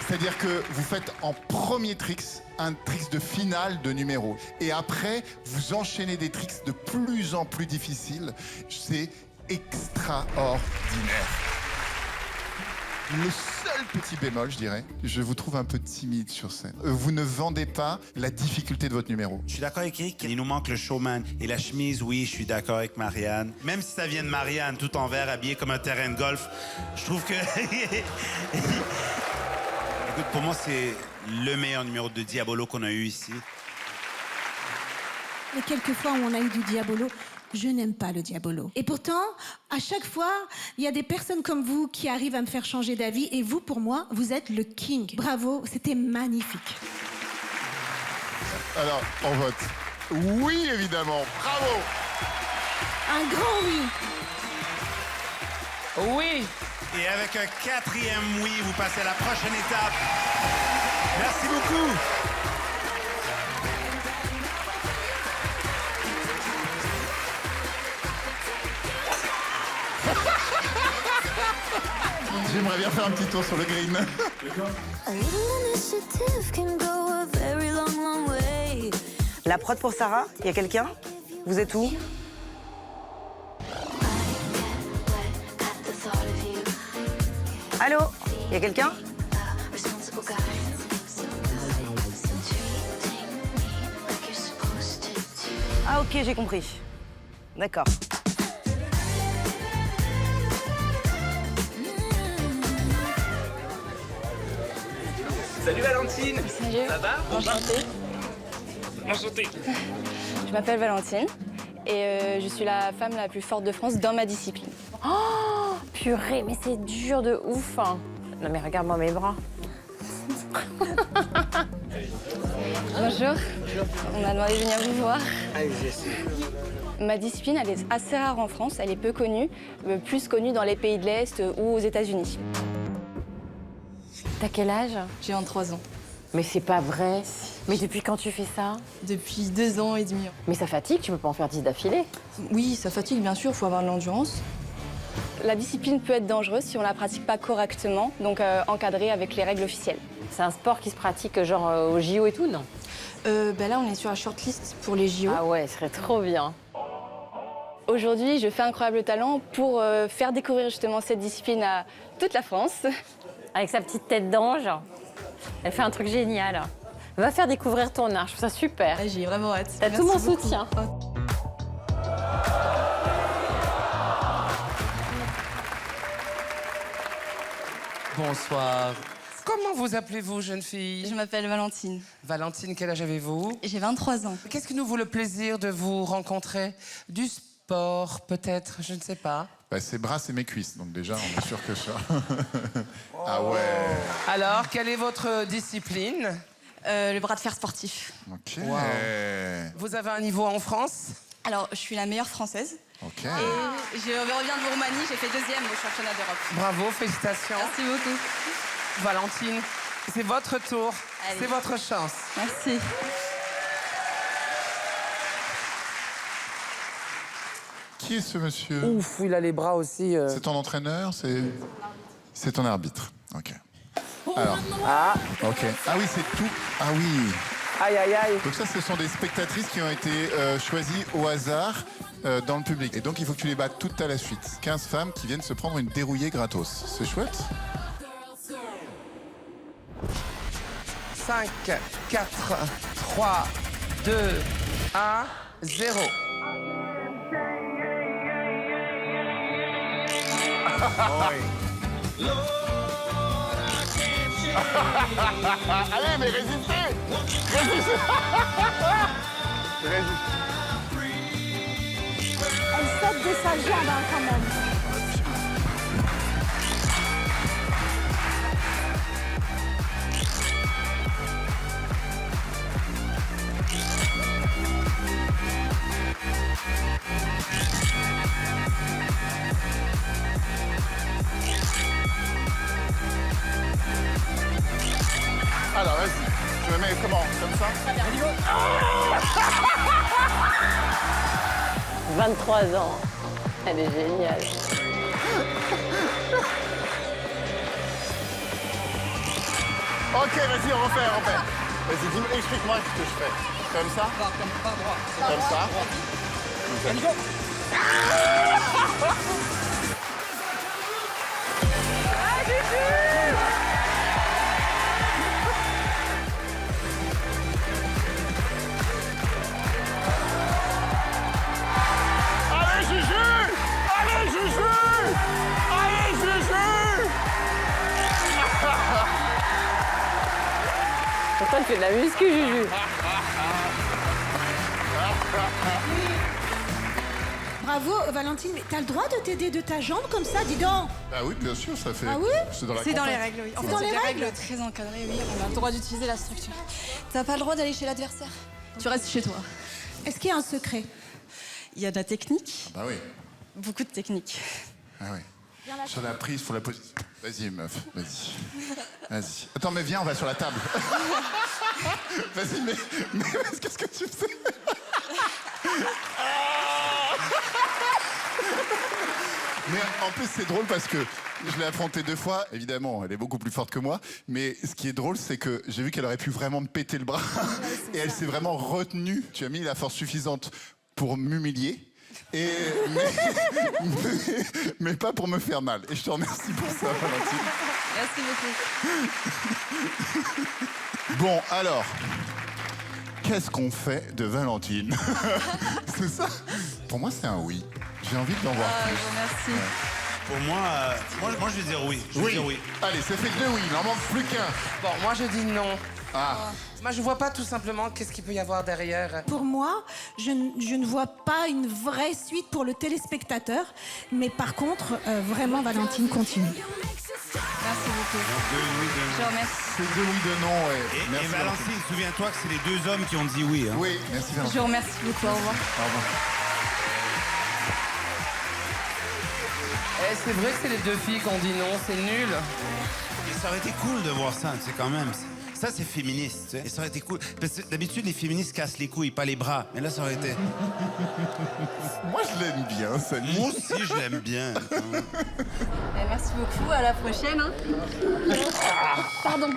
C'est-à-dire que vous faites en premier tricks un tricks de finale de numéro. Et après, vous enchaînez des tricks de plus en plus difficiles. C'est extraordinaire. Le seul petit bémol, je dirais, je vous trouve un peu timide sur scène. Vous ne vendez pas la difficulté de votre numéro. Je suis d'accord avec Eric, il nous manque le showman. Et la chemise, oui, je suis d'accord avec Marianne. Même si ça vient de Marianne, tout en vert, habillée comme un terrain de golf, je trouve que... Écoute, pour moi, c'est le meilleur numéro de Diabolo qu'on a eu ici. Les quelques fois où on a eu du Diabolo, je n'aime pas le Diabolo. Et pourtant, à chaque fois, il y a des personnes comme vous qui arrivent à me faire changer d'avis. Et vous, pour moi, vous êtes le king. Bravo, c'était magnifique. Alors, on vote. Oui, évidemment. Bravo. Un grand oui. Oui. Et avec un 4e oui, vous passez à la prochaine étape. Merci beaucoup. Mon J'aimerais bien faire un petit tour sur le green. La prod pour Sarah, il y a quelqu'un? Vous êtes où? Allô? Il y a quelqu'un? Ah ok, j'ai compris. D'accord. Salut Valentine. Salut. Ça va? Enchantée. Enchanté. Je m'appelle Valentine et je suis la femme la plus forte de France dans ma discipline. Oh, purée, mais c'est dur de ouf. Hein. Non mais regarde-moi mes bras. Bonjour. On m'a demandé de venir vous voir. Ma discipline, elle est assez rare en France, elle est peu connue, plus connue dans les pays de l'Est ou aux États-Unis. T'as quel âge? J'ai 23 ans. Mais c'est pas vrai. Mais depuis quand tu fais ça? Depuis 2 ans et demi. Mais ça fatigue, tu peux pas en faire 10 d'affilée. Oui, ça fatigue bien sûr, il faut avoir de l'endurance. La discipline peut être dangereuse si on la pratique pas correctement, donc encadrée avec les règles officielles. C'est un sport qui se pratique genre au JO et tout, non? Là, on est sur la shortlist pour les JO. Ah ouais, ce serait trop bien. Aujourd'hui, je fais Incroyable Talent pour faire découvrir justement cette discipline à toute la France. Avec sa petite tête d'ange, elle fait un truc génial. Va faire découvrir ton art, je trouve ça super. Ouais, j'ai vraiment hâte. T'as tout mon soutien. Bonsoir. Comment vous appelez-vous, jeune fille? Je m'appelle Valentine. Valentine, quel âge avez-vous? J'ai 23 ans. Qu'est-ce qui nous vaut le plaisir de vous rencontrer? Du sport, peut-être, je ne sais pas. Bah, ses bras, c'est mes cuisses, donc déjà, on est sûr que ça. Ah ouais. Alors, quelle est votre discipline? Le bras de fer sportif. Ok. Wow. Vous avez un niveau en France? Alors, je suis la meilleure française. Ok. Et je reviens de Roumanie, j'ai fait 2e au championnat d'Europe. Bravo, félicitations. Merci beaucoup. Valentine, c'est votre tour, Allez. c'est votre chance. Merci. Qui est ce monsieur? Ouf, il a les bras aussi. C'est ton entraîneur? C'est ton arbitre. Ok. Alors. Ah. Ok. Ah oui, c'est tout. Ah oui. Aïe, aïe, aïe. Donc ça, ce sont des spectatrices qui ont été choisies au hasard dans le public. Et donc, il faut que tu les battes toutes à la suite. 15 femmes qui viennent se prendre une dérouillée gratos. C'est chouette? 5, 4, 3, 2, 1, 0. Allez, mais résistez! Résistez! Elle saute de sa jambe hein, quand même. Alors, vas-y. Je me mets comment? Comme ça? 23 ans. Elle est géniale. Ok, vas-y, on refait. Vas-y, dis-moi, explique-moi ce que je fais. Comme ça? Comme ça? Allez, Juju! Allez, Juju! Allez, Juju! Pourtant, tu fais de la muscu, Juju. Bravo, Valentine, mais t'as le droit de t'aider de ta jambe comme ça, dis donc. Bah oui, bien sûr, ça fait... Ah oui? C'est dans la C'est dans les compète. règles, oui. En C'est fait, dans c'est les des règles règles très encadrées, oui. On a le droit d'utiliser la structure. T'as pas le droit d'aller chez l'adversaire. Tu restes chez toi. Est-ce qu'il y a un secret? Il y a de la technique, Bah oui. beaucoup de technique. Ah oui. Sur la prise, pour la position. Vas-y, meuf, vas-y. Vas-y. Attends, mais viens, on va sur la table. Vas-y, mais qu'est-ce que tu fais? Mais en plus, c'est drôle parce que je l'ai affrontée 2 fois. Évidemment, elle est beaucoup plus forte que moi. Mais ce qui est drôle, c'est que j'ai vu qu'elle aurait pu vraiment me péter le bras. Et elle s'est vraiment retenue. Tu as mis la force suffisante pour m'humilier. Mais pas pour me faire mal. Et je te remercie pour ça, Valentine. Merci beaucoup. Bon, alors, qu'est-ce qu'on fait de Valentine? C'est ça? Pour moi, c'est un oui. J'ai envie de l'en voir plus. Je vous remercie. Ouais. Pour moi, je vais dire oui. Je vais dire oui. Allez, ça fait 2 oui, il n'en manque plus qu'un. Bon, moi je dis non. Ah. Moi je vois pas tout simplement qu'est-ce qu'il peut y avoir derrière. Pour moi, je ne vois pas une vraie suite pour le téléspectateur. Mais par contre, vraiment, Valentine continue. Merci beaucoup. Je remercie. C'est 2 oui de non, ouais. Et Valentine, souviens-toi que c'est les 2 hommes qui ont dit oui. Hein. Oui, merci Valentine. Je vous remercie beaucoup. Au revoir. Au revoir. Eh, c'est vrai que c'est les 2 filles qui ont dit non, c'est nul. Et ça aurait été cool de voir ça, tu sais, quand même. Ça, c'est féministe, tu sais. Et ça aurait été cool. Parce que d'habitude, les féministes cassent les couilles, pas les bras. Mais là, ça aurait été... Moi, je l'aime bien, ça. Moi aussi, je l'aime bien. Merci beaucoup. À la prochaine. Hein. Pardon.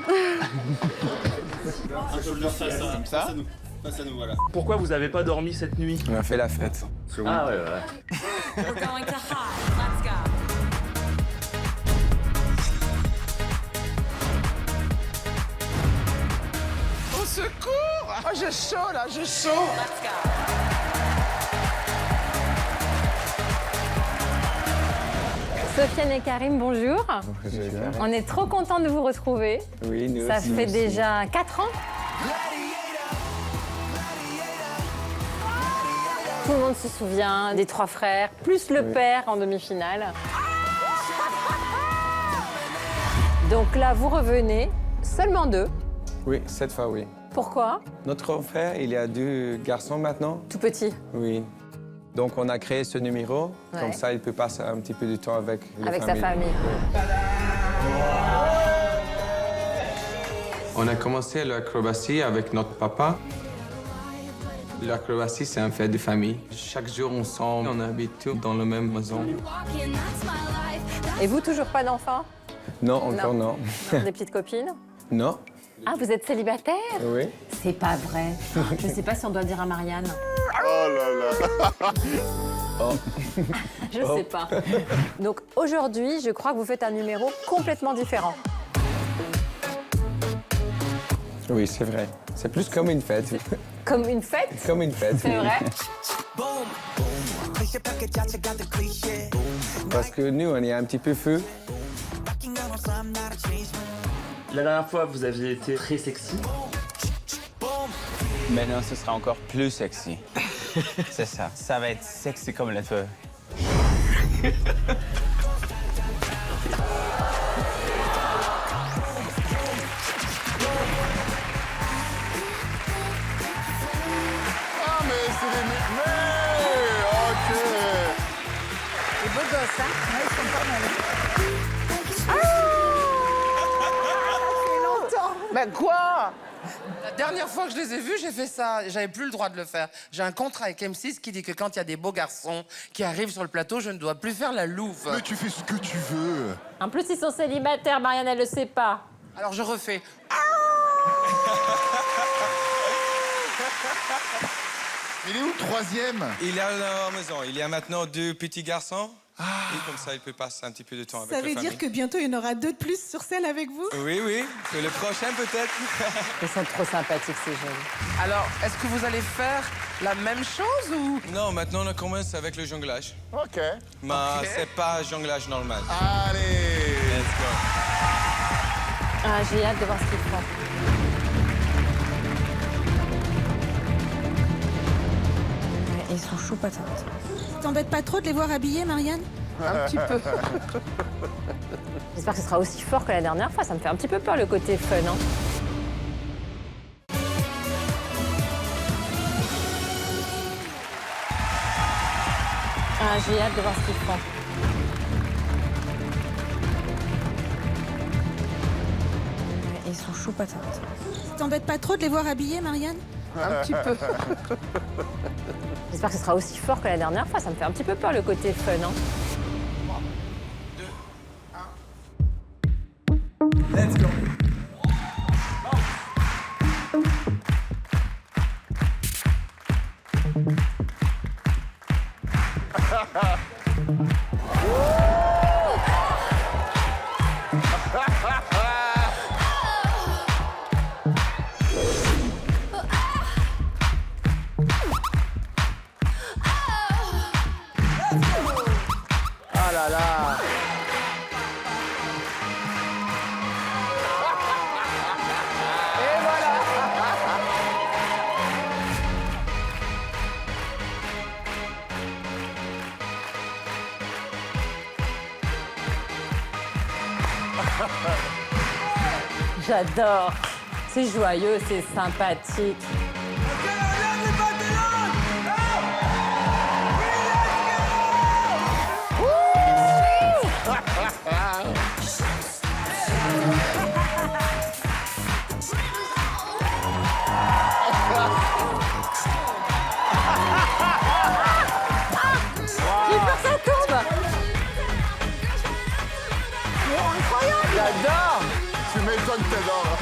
Un shoulder face à, Comme ça. face à nous, voilà. Pourquoi vous avez pas dormi cette nuit? On a fait la fête. Ah ouais. We're going to hide. Let's go. Au secours! Oh, j'ai chaud là, j'ai chaud! Let's go. Sofiane et Karim, bonjour. On est trop contents de vous retrouver. Oui, nous Ça aussi. fait déjà 4 ans. Tout le monde se souvient des 3 frères, plus le père en demi-finale. Donc là, vous revenez, seulement 2. Oui, cette fois, oui. Pourquoi? Notre frère, il y a 2 garçons maintenant. Tout petit. Oui. Donc, on a créé ce numéro. Ouais. Comme ça, il peut passer un petit peu de temps avec les Avec sa famille. On a commencé l'acrobatie avec notre papa. L'acrobatie, c'est un fait de famille. Chaque jour, ensemble, on habite tous dans la même maison. Et vous, toujours pas d'enfants? Non, encore non. Des petites copines? Non. Ah, vous êtes célibataire? Oui. C'est pas vrai. Je sais pas si on doit dire à Marianne. Oh là là. Je sais pas. Donc aujourd'hui, je crois que vous faites un numéro complètement différent. Oui, c'est vrai. C'est plus comme une fête. Comme une fête? Comme une fête. C'est vrai? Parce que nous, on est un petit peu feu. La dernière fois, vous aviez été très sexy. Maintenant, ce sera encore plus sexy. C'est ça. Ça va être sexy comme le feu. Ah, mais c'est les... Mais ok. Les beaux gosses, hein? Ouais, ils sont pas mal. Mais quoi? La dernière fois que je les ai vus, j'ai fait ça. J'avais plus le droit de le faire. J'ai un contrat avec M6 qui dit que quand il y a des beaux garçons qui arrivent sur le plateau, je ne dois plus faire la louve. Mais tu fais ce que tu veux. En plus, ils sont célibataires, Marianne, elle le sait pas. Alors je refais. Il est où le 3e? Il est à la maison. Il y a maintenant 2 petits garçons. Et comme ça, il peut passer un petit peu de temps avec Ça la veut famille. dire que bientôt, il y en aura 2 de plus sur scène avec vous? Oui, oui. Que le prochain, peut-être. Ils sont trop sympathiques, ces jeunes. Alors, est-ce que vous allez faire la même chose ou... Non, maintenant, on commence avec le jonglage. Ok. Mais c'est pas un jonglage normal. Allez. Let's go. Ah, j'ai hâte de voir ce qu'ils font. Ils sont chauds patates. T'embête pas trop de les voir habillés, Marianne? Un petit peu. J'espère que ce sera aussi fort que la dernière fois. Ça me fait un petit peu peur, le côté fun. Hein. Ah, j'ai hâte de voir ce qu'ils font. Ils sont chauds patates. T'embête pas trop de les voir habillés, Marianne? Un petit peu. J'espère que ce sera aussi fort que la dernière fois. Ça me fait un petit peu peur, le côté fun. Hein. Ah là là. Et voilà. J'adore. C'est joyeux, c'est sympathique. J'ai peur que ça tombe. C'est incroyable. J'adore. Tu m'étonnes, t'adores.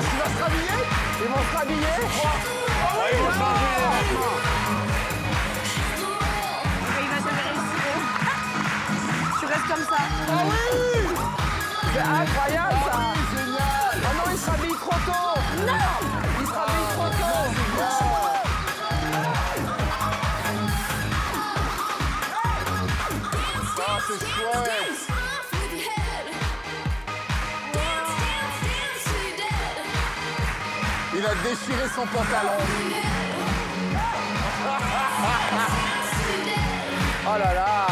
Ils vont se rhabiller. Ils vont changer les vêtements. Il va jamais réussir. Tu restes comme ça. Ah oui. C'est incroyable ça. Ah oui, génial. Ah non, il se rhabille trop tôt. Non. Il se rhabille trop tôt. Ah, c'est chouette. Il a déchiré son pantalon. Oh là là.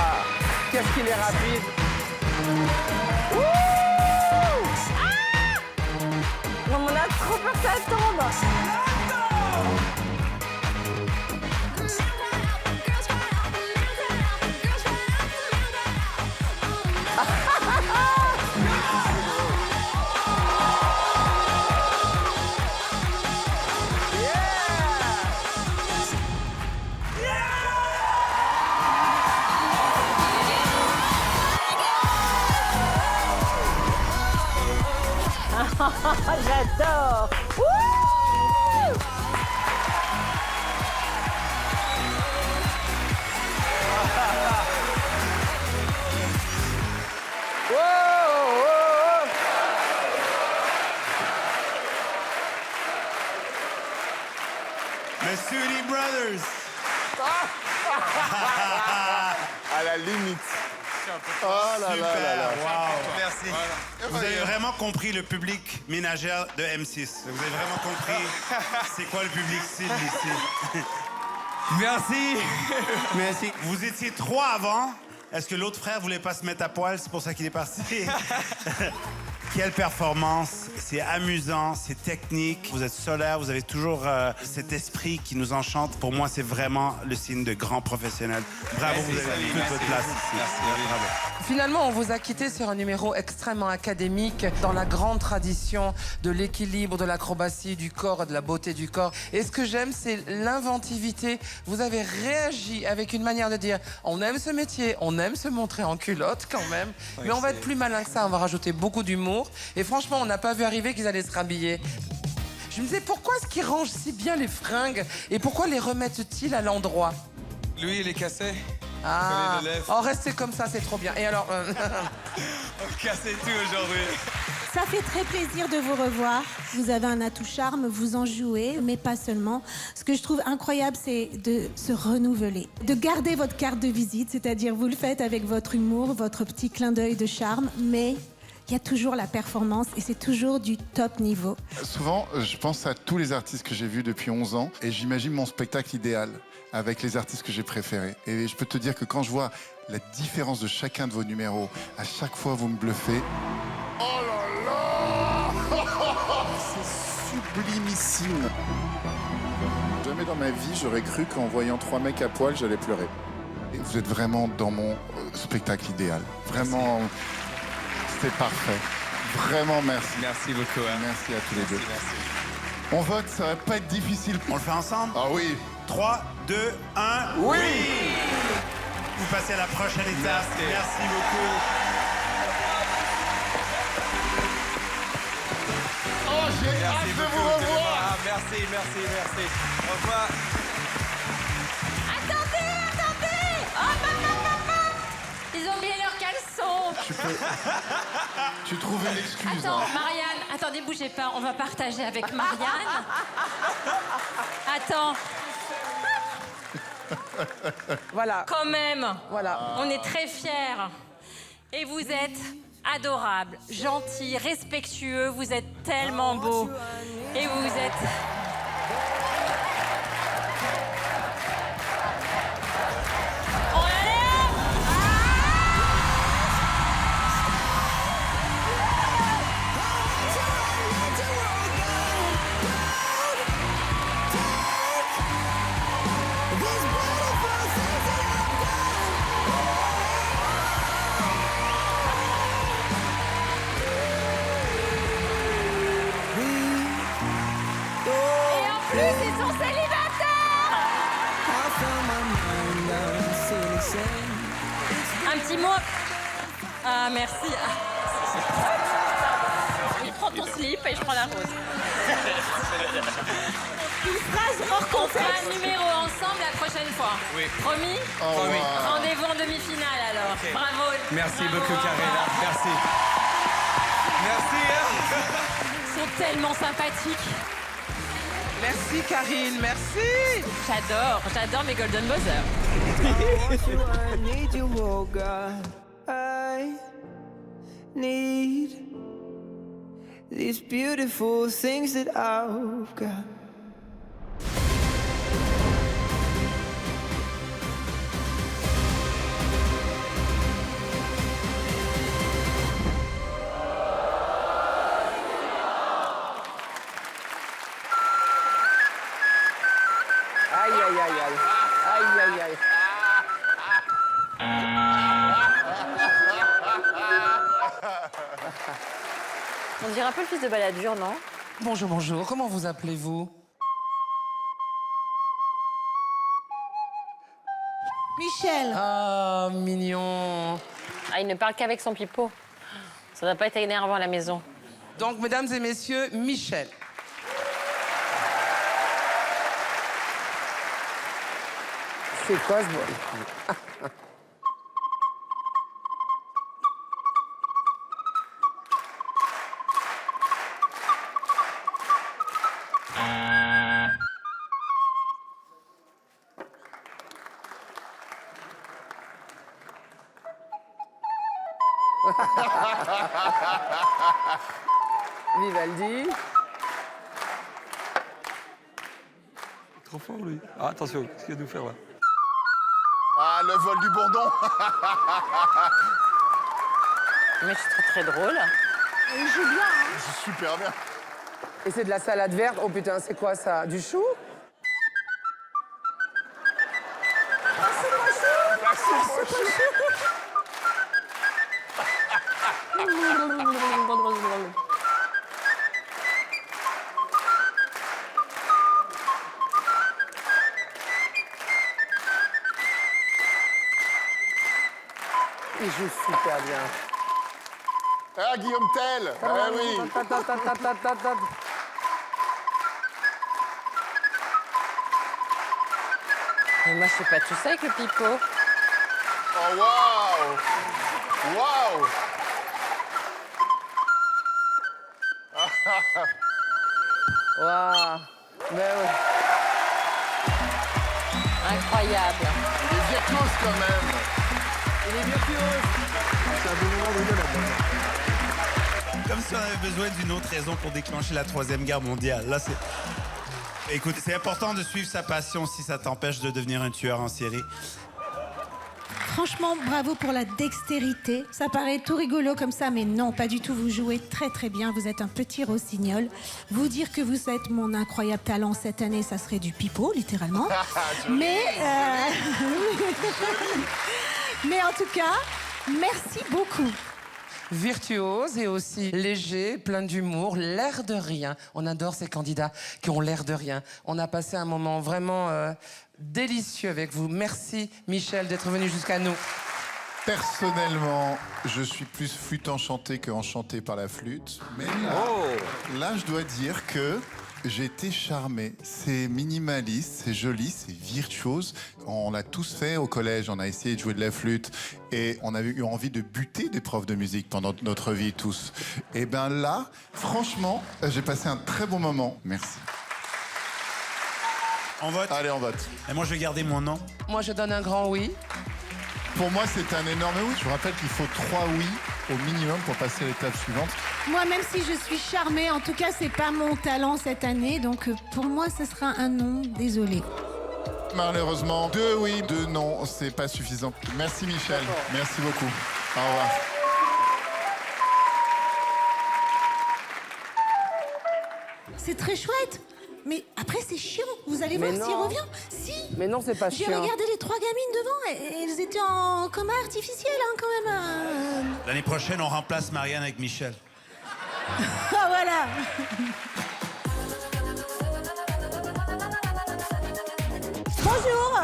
Qu'est-ce qu'il est rapide. Non, mais on a trop peur que ça tombe. J'adore. The Sudi Brothers. À la limite. Oh là là là là. Wow. Merci. Vous avez vraiment compris le public ménagère de M6. Vous avez vraiment compris c'est quoi le public cible ici. Merci. Merci. Vous étiez 3 avant. Est-ce que l'autre frère voulait pas se mettre à poil? C'est pour ça qu'il est parti. Quelle performance! C'est amusant, c'est technique. Vous êtes solaire, vous avez toujours cet esprit qui nous enchante. Pour moi, c'est vraiment le signe de grands professionnels. Bravo, vous avez toute votre place ici. Bravo. Finalement, on vous a quitté sur un numéro extrêmement académique, dans la grande tradition de l'équilibre, de l'acrobatie du corps et de la beauté du corps. Et ce que j'aime, c'est l'inventivité. Vous avez réagi avec une manière de dire on aime ce métier, on aime se montrer en culotte quand même, Oui, mais on va c'est- être plus malin que ça, on va rajouter beaucoup d'humour. Et franchement, on n'a pas vu arriver qu'ils allaient se rhabiller. Je me disais, pourquoi est-ce qu'ils rangent si bien les fringues et pourquoi les remettent-ils à l'endroit? Lui, il est cassé. Ah, Collé de lèvres. oh, restez comme ça, c'est trop bien. Et alors, On cassait tout aujourd'hui. Ça fait très plaisir de vous revoir. Vous avez un atout charme, vous en jouez, mais pas seulement. Ce que je trouve incroyable, c'est de se renouveler, de garder votre carte de visite, c'est-à-dire vous le faites avec votre humour, votre petit clin d'œil de charme, mais il y a toujours la performance et c'est toujours du top niveau. Souvent, je pense à tous les artistes que j'ai vus depuis 11 ans et j'imagine mon spectacle idéal avec les artistes que j'ai préférés. Et je peux te dire que quand je vois la différence de chacun de vos numéros, à chaque fois vous me bluffez. Oh là là C'est sublimissime. Jamais dans ma vie, j'aurais cru qu'en voyant 3 mecs à poil, j'allais pleurer. Et vous êtes vraiment dans mon spectacle idéal. Vraiment, c'est parfait. Vraiment, merci. Merci beaucoup. Hein. Merci à tous les deux. Merci. On vote, ça va pas être difficile. On le fait ensemble? Ah oui. 3, 2, 1. Oui. Vous passez à la prochaine étape. Merci beaucoup. Oh, j'ai hâte de vous revoir. Ah, merci. Au revoir. Attendez. Hop. Ils ont oublié leurs caleçons. Tu trouves une excuse. Attends, hein. Marianne, attendez, bougez pas, on va partager avec Marianne. Attends. Voilà. Quand même. Voilà. On est très fiers. Et vous êtes adorables, gentils, respectueux, vous êtes tellement beaux. Et vous êtes... On plus, ils sont célibataires. Un petit mot. Ah, merci. Il prend ton slip et je prends la rose. Une phrase hors contexte. On fera un numéro ensemble la prochaine fois. Oui. Promis? Promis. Rendez-vous en demi-finale alors. Ok. Bravo. Merci Bravo. beaucoup, Karina. Merci. Merci. Ils sont tellement sympathiques. Merci Karine, merci. J'adore mes Golden Buzzer. I need you, oh God. I need these beautiful things that I've got. Aïe. On dirait un peu le fils de Balladur, non? Bonjour, comment vous appelez-vous? Michel. Ah, mignon. Ah, il ne parle qu'avec son pipeau. Ça doit pas être énervant à la maison. Donc, mesdames et messieurs, Michel. C'est quoi ce bol? Vivaldi. Trop fort, lui. Ah, attention, qu'est-ce qu'il va nous faire, là? Ah, le vol du bourdon. Mais je suis très drôle. Il joue bien, hein? C'est super bien. Et c'est de la salade verte. Oh putain, c'est quoi ça? Du chou? Il joue super bien. Ah, Guillaume Tell. Ah oui. Mais moi, je fais pas tout ça avec le pipeau. Oh, waouh. Waouh. Waouh. Mais oui. Incroyable. Il est virtuose quand même. Il est virtuose. C'est un bon moment de là-dedans. Comme si on avait besoin d'une autre raison pour déclencher la Troisième Guerre mondiale. Là, c'est... Écoute, c'est important de suivre sa passion si ça t'empêche de devenir un tueur en série. Franchement, bravo pour la dextérité. Ça paraît tout rigolo comme ça, mais non, pas du tout. Vous jouez très très bien. Vous êtes un petit rossignol. Vous dire que vous êtes mon incroyable talent cette année, ça serait du pipeau, littéralement. Mais en tout cas, merci beaucoup. Virtuose et aussi léger, plein d'humour, l'air de rien. On adore ces candidats qui ont l'air de rien. On a passé un moment vraiment délicieux avec vous. Merci Michel d'être venu jusqu'à nous. Personnellement, je suis plus flûte enchantée que enchanté par la flûte. Mais là, je dois dire que j'ai été charmé. C'est minimaliste, c'est joli, c'est virtuose. On l'a tous fait au collège, on a essayé de jouer de la flûte et on avait eu envie de buter des profs de musique pendant notre vie tous. Et bien là, franchement, j'ai passé un très bon moment. Merci. On vote? Allez, on vote. Et moi, je vais garder mon nom. Moi, je donne un grand oui. Pour moi, c'est un énorme oui. Je vous rappelle qu'il faut 3 oui au minimum pour passer à l'étape suivante. Moi, même si je suis charmée, en tout cas, c'est pas mon talent cette année. Donc, pour moi, ce sera un non. Désolée. Malheureusement, 2 oui, 2 non, c'est pas suffisant. Merci Michel, merci beaucoup. Au revoir. C'est très chouette. Mais après, c'est chiant. Vous allez voir s'il revient. Si. Mais non, c'est pas J'ai chiant. regardé les 3 gamines devant et elles étaient en coma artificiel, hein, quand même. L'année prochaine, on remplace Marianne avec Michel. Ah, voilà. Bonjour.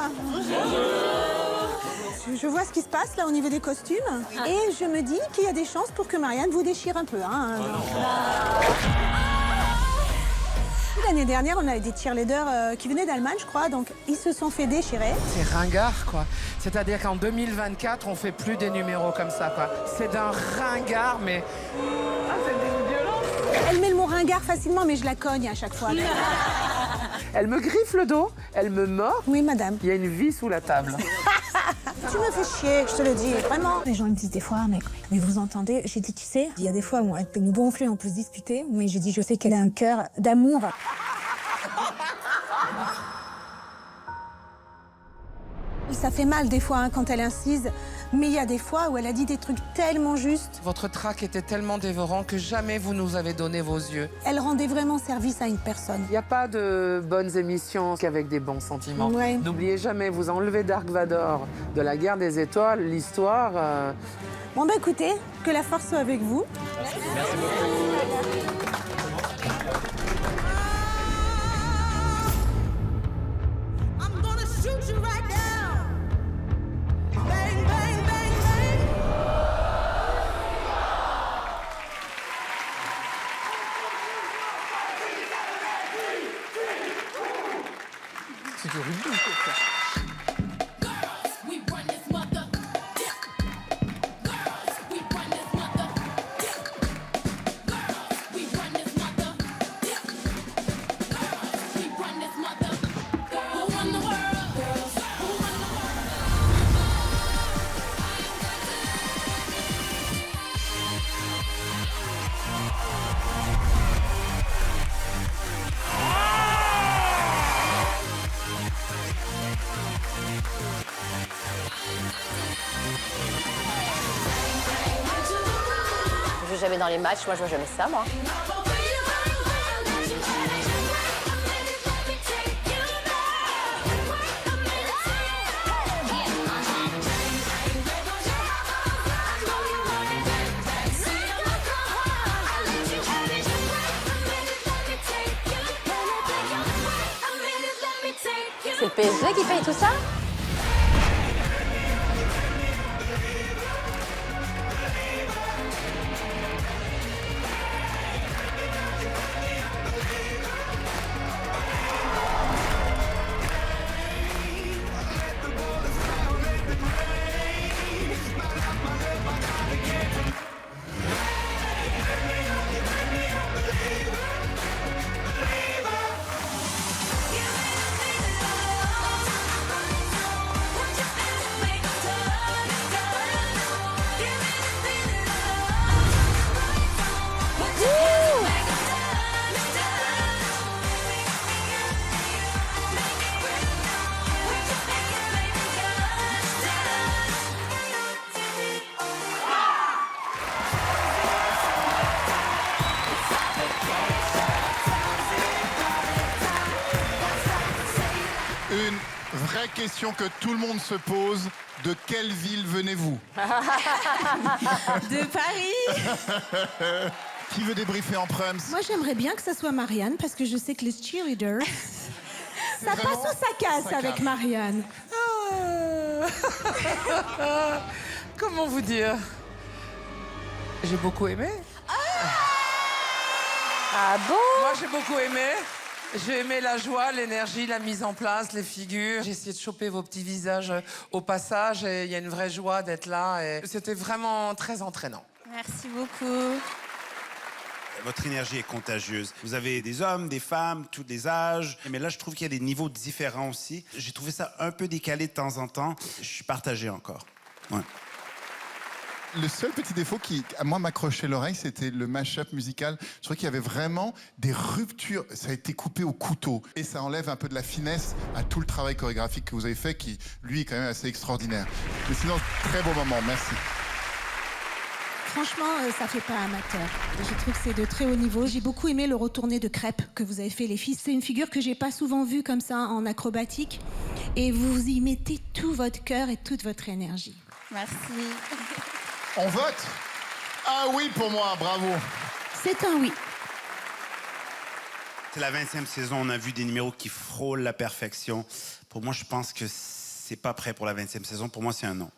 Je vois ce qui se passe là au niveau des costumes et je me dis qu'il y a des chances pour que Marianne vous déchire un peu. Hein. L'année dernière, on avait des cheerleaders qui venaient d'Allemagne, je crois, donc ils se sont fait déchirer. C'est ringard, quoi. C'est-à-dire qu'en 2024, on fait plus des numéros comme ça, quoi. C'est d'un ringard, mais... Ah, c'est d'une violence. Elle met le mot ringard facilement, mais je la cogne à chaque fois. Elle me griffe le dos, elle me mord. Oui, madame. Il y a une vie sous la table. Tu me fais chier, je te le dis, vraiment. Les gens me disent des fois, mais vous entendez? J'ai dit, tu sais, il y a des fois où elle peut nous gonfler, on peut se disputer, mais j'ai dit, je sais qu'elle a un cœur d'amour. Ça fait mal des fois hein, quand elle incise, mais il y a des fois où elle a dit des trucs tellement justes. Votre trac était tellement dévorant que jamais vous nous avez donné vos yeux. Elle rendait vraiment service à une personne. Il n'y a pas de bonnes émissions qu'avec des bons sentiments. Ouais. N'oubliez jamais, vous enlevez Dark Vador de la guerre des étoiles, l'histoire... Bon bah écoutez, que la force soit avec vous. Merci beaucoup. C'est horrible. Je joue jamais dans les matchs, moi je vois jamais ça, moi. C'est le PSG qui paye tout ça? question que tout le monde se pose. De quelle ville venez-vous? De Paris. Qui veut débriefer en prems? Moi, j'aimerais bien que ça soit Marianne, parce que je sais que les cheerleaders, ça passe ou ça casse avec Marianne. Comment vous dire? J'ai beaucoup aimé. Ah bon? Moi, j'ai beaucoup aimé. J'ai aimé la joie, l'énergie, la mise en place, les figures. J'ai essayé de choper vos petits visages au passage et il y a une vraie joie d'être là. Et c'était vraiment très entraînant. Merci beaucoup. Votre énergie est contagieuse. Vous avez des hommes, des femmes, tous les âges. Mais là, je trouve qu'il y a des niveaux différents aussi. J'ai trouvé ça un peu décalé de temps en temps. Je suis partagé encore. Ouais. Le seul petit défaut qui, à moi, m'accrochait l'oreille, c'était le mash-up musical. Je trouvais qu'il y avait vraiment des ruptures. Ça a été coupé au couteau. Et ça enlève un peu de la finesse à tout le travail chorégraphique que vous avez fait, qui, lui, est quand même assez extraordinaire. Mais sinon, très beau moment. Merci. Franchement, ça fait pas amateur. Je trouve que c'est de très haut niveau. J'ai beaucoup aimé le retourné de crêpe que vous avez fait, les filles. C'est une figure que j'ai pas souvent vue comme ça en acrobatique. Et vous y mettez tout votre cœur et toute votre énergie. Merci. On vote? Ah oui pour moi, bravo. C'est un oui. C'est la 20e saison, on a vu des numéros qui frôlent la perfection. Pour moi, je pense que c'est pas prêt pour la 20e saison. Pour moi, c'est un non.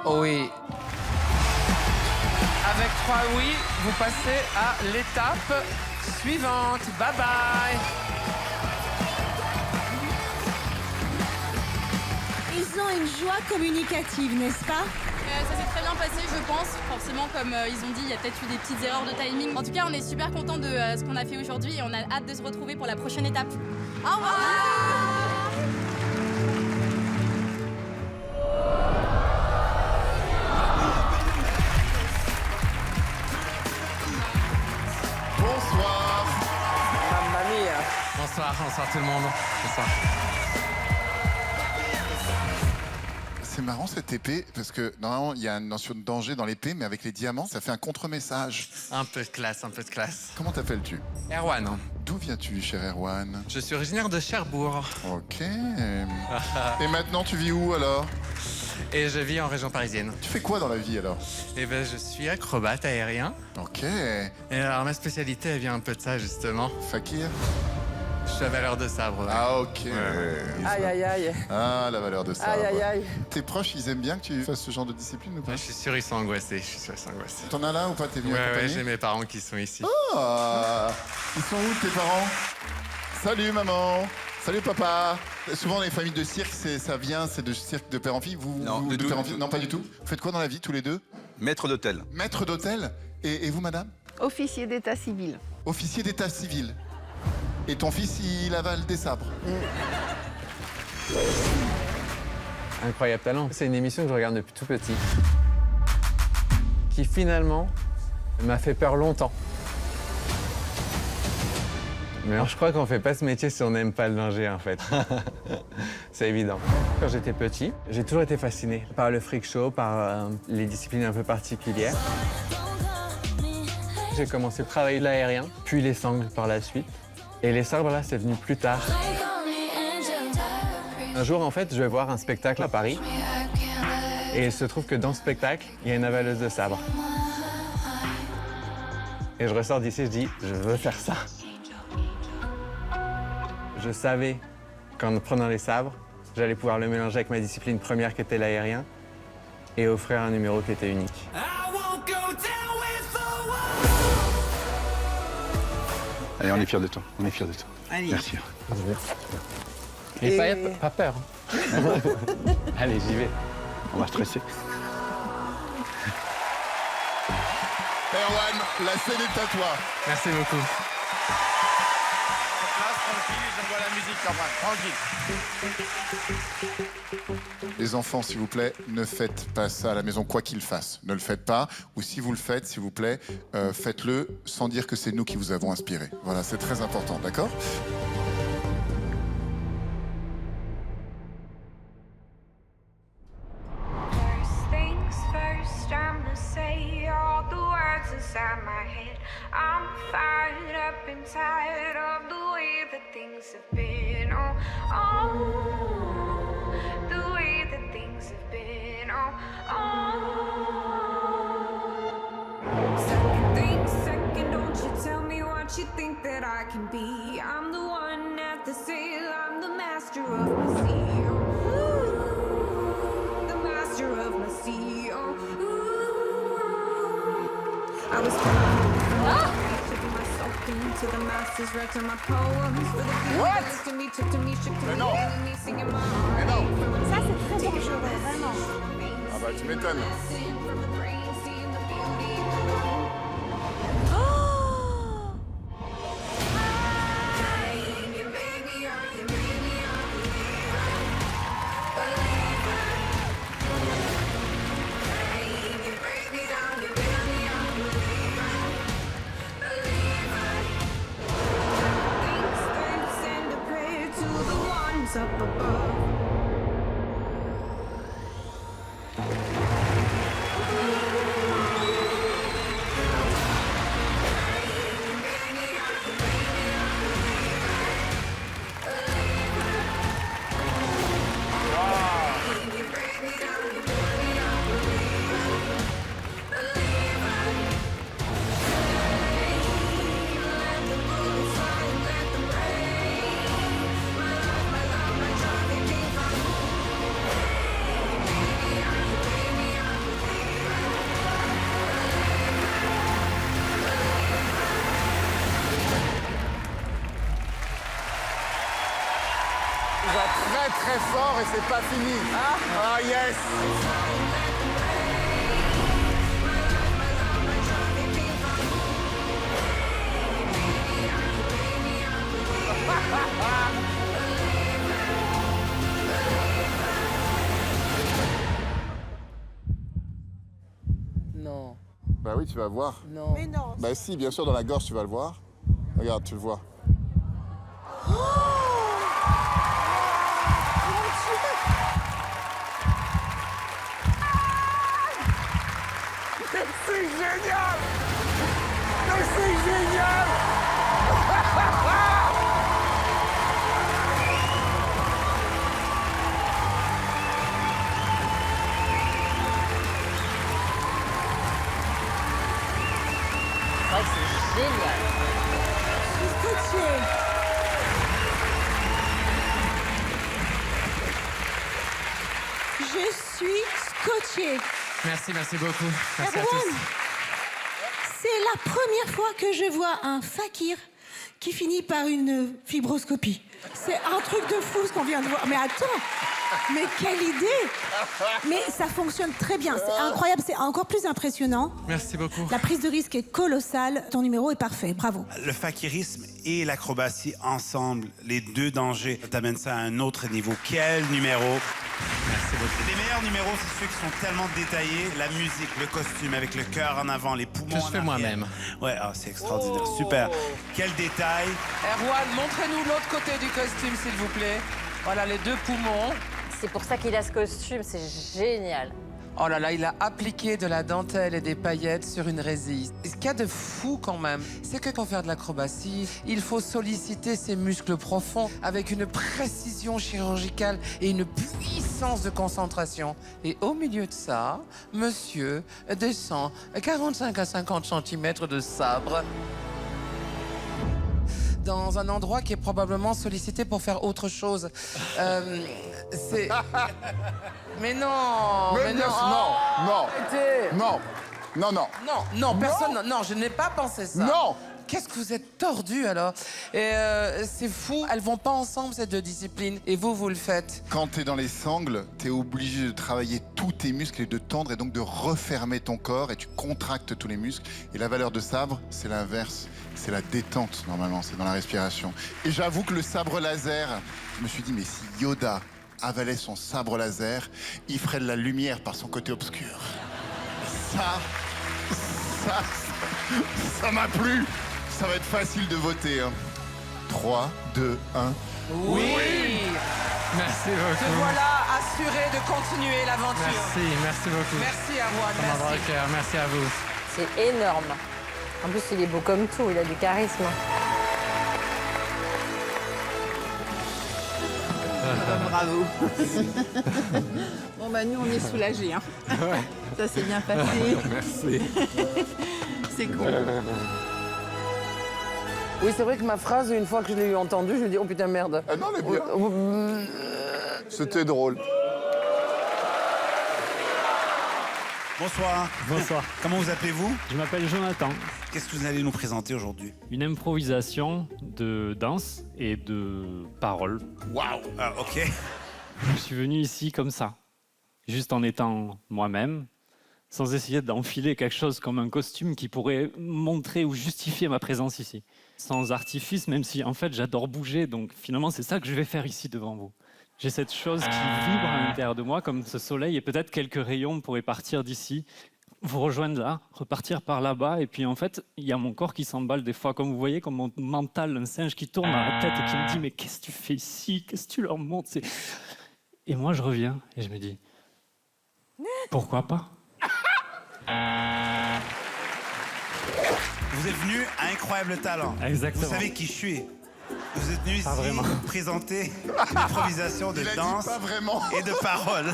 Oui. Avec 3 oui, vous passez à l'étape suivante. Bye bye. Ils ont une joie communicative, n'est-ce pas? Ça s'est très bien passé, je pense. Forcément, comme ils ont dit, il y a peut-être eu des petites erreurs de timing. En tout cas, on est super contents de ce qu'on a fait aujourd'hui et on a hâte de se retrouver pour la prochaine étape. Au revoir. Bonsoir. Mamma mia. Bonsoir, bonsoir tout le monde. Bonsoir. C'est marrant cette épée, parce que normalement il y a une notion de danger dans l'épée, mais avec les diamants, ça fait un contre-message. Un peu de classe, un peu de classe. Comment t'appelles-tu? Erwan. D'où viens-tu, cher Erwan? Je suis originaire de Cherbourg. Ok. Et maintenant tu vis où alors? Et je vis en région parisienne. Tu fais quoi dans la vie alors? Eh ben, je suis acrobate aérien. Ok. Et alors, ma spécialité, elle vient un peu de ça, justement. Fakir? Je suis à valeur de sabre. Ouais. Ah, ok. Aïe, aïe, aïe. Ah, la valeur de sabre. Aïe, aïe, aïe. Tes proches, ils aiment bien que tu fasses ce genre de discipline ou pas? Ouais, je suis sûr, ils sont angoissés. Je suis sûr, ils sont angoissés. T'en as là ou pas? T'es venu Ouais, accompagner? j'ai mes parents qui sont ici. Ah, ils sont où tes parents? Salut maman. Salut papa. Souvent les familles de cirque, c'est de cirque de père en fille. Vous, Non, vous, du de tout, père en du fille? tout. Non, pas du tout. Vous faites quoi dans la vie tous les deux? Maître d'hôtel. Maître d'hôtel. Et vous, madame? Officier d'état civil. Officier d'état civil. Et ton fils, il avale des sabres. Incroyable talent. C'est une émission que je regarde depuis tout petit. Qui finalement m'a fait peur longtemps. Mais alors, je crois qu'on fait pas ce métier si on n'aime pas le danger, en fait. C'est évident. Quand j'étais petit, j'ai toujours été fasciné par le freak show, par les disciplines un peu particulières. J'ai commencé le travail de l'aérien, puis les sangles par la suite. Et les sabres, là, c'est venu plus tard. Un jour, en fait, je vais voir un spectacle à Paris. Et il se trouve que dans ce spectacle, il y a une avaleuse de sabre. Et je ressors d'ici, je dis, je veux faire ça. Je savais qu'en prenant les sabres, j'allais pouvoir le mélanger avec ma discipline première qui était l'aérien et offrir un numéro qui était unique. Allez, on est fiers de toi. On est fiers de toi. Allez. Merci. Et pas peur. Allez, j'y vais. On va stresser. Erwan, la scène est à toi. Merci beaucoup. Place tranquille, j'envoie la musique, Cameron, tranquille. Les enfants, s'il vous plaît, ne faites pas ça à la maison, quoi qu'il fasse. Ne le faites pas. Ou si vous le faites, s'il vous plaît, faites-le sans dire que c'est nous qui vous avons inspiré. Voilà, c'est très important, d'accord ? First things first, I'm gonna say all the words inside my head. I'm fired up and tired of the way that things have been. Oh, the way that things have been. Second thing, second, don't you tell me what you think that I can be. I'm the one at the sail, I'm the master of my sea. The master of my sea. I was shipping myself into the masters, writing my poems for the people that to me, took to me, shook to me, and me singing my heart. Ça, c'est très dangereux, vraiment. Ah bah, tu m'étonnes. Up above. Très très fort et c'est pas fini. Ah yes. Non. Bah oui, tu vas voir. Non. Mais non. Bah si, bien sûr, dans la gorge, tu vas le voir. Regarde, tu le vois. C'est génial! Mais c'est génial! Ouais, c'est génial. Je suis scotchée. Je suis scotchée. Merci beaucoup. Merci à Erwan, tous. c'est la première fois que je vois un fakir qui finit par une fibroscopie. C'est un truc de fou ce qu'on vient de voir. Mais attends, mais quelle idée! Mais ça fonctionne très bien, c'est incroyable, c'est encore plus impressionnant. Merci beaucoup. La prise de risque est colossale, ton numéro est parfait, bravo. Le fakirisme et l'acrobatie ensemble, les deux dangers, t'amènent ça à un autre niveau. Quel numéro! Merci beaucoup. Les meilleurs numéros, c'est ceux qui sont tellement détaillés. La musique, le costume avec le cœur en avant, les poumons Que je en fais arrière. moi-même. Ouais, c'est extraordinaire. Super. Quel détail. Erwan, montrez-nous l'autre côté du costume, s'il vous plaît. Voilà, les deux poumons. C'est pour ça qu'il a ce costume, c'est génial. Oh là là, il a appliqué de la dentelle et des paillettes sur une résille. Ce qu'il y a de fou quand même, c'est que pour faire de l'acrobatie, il faut solliciter ses muscles profonds avec une précision chirurgicale et une puissance de concentration. Et au milieu de ça, monsieur descend 45 à 50 cm de sabre dans un endroit qui est probablement sollicité pour faire autre chose. C'est... Mais non, Mais non, non, oh, non, arrêtez. non, non, non. Non, personne, non, je n'ai pas pensé ça. Non, qu'est-ce que vous êtes tordus alors. Et c'est fou, elles vont pas ensemble ces deux disciplines. Et vous le faites. Quand t'es dans les sangles, t'es obligé de travailler tous tes muscles et de tendre et donc de refermer ton corps et tu contractes tous les muscles. Et la valeur de sabre, c'est l'inverse. C'est la détente, normalement, c'est dans la respiration. Et j'avoue que le sabre laser, je me suis dit, mais si Yoda avalait son sabre laser, il ferait de la lumière par son côté obscur. Ça m'a plu. Ça va être facile de voter. 3, 2, 1. Oui. Merci beaucoup. Te voilà assuré de continuer l'aventure. Merci beaucoup. Merci à vous, Ça m'endra au cœur, merci à vous. C'est énorme. En plus, il est beau comme tout, il a du charisme. Bravo. Bon, bah, nous, on est soulagés. Hein. Ouais. Ça s'est bien passé. Merci. C'est cool. Oui, c'est vrai que ma phrase, une fois que je l'ai entendue, je me dis, oh putain, merde. Ah non, elle est bien. C'était drôle. Bonsoir. Bonsoir. Comment vous appelez-vous? Je m'appelle Jonathan. Qu'est-ce que vous allez nous présenter aujourd'hui? Une improvisation de danse et de paroles. Waouh. Ah, ok. Je suis venu ici comme ça, juste en étant moi-même, sans essayer d'enfiler quelque chose comme un costume qui pourrait montrer ou justifier ma présence ici. Sans artifice, même si en fait j'adore bouger, donc finalement c'est ça que je vais faire ici devant vous. J'ai cette chose qui vibre à l'intérieur de moi, comme ce soleil, et peut-être quelques rayons pourraient partir d'ici, vous rejoindre là, repartir par là-bas, et puis en fait, il y a mon corps qui s'emballe des fois, comme vous voyez, comme mon mental, un singe qui tourne dans la tête et qui me dit « Mais qu'est-ce que tu fais ici? Qu'est-ce que tu leur montres ?» Et moi, je reviens et je me dis « Pourquoi pas ?» Vous êtes venu à Incroyable Talent. Exactement. Vous savez qui je suis. Vous êtes venu ici présenter une improvisation de danse pas vraiment. et de paroles.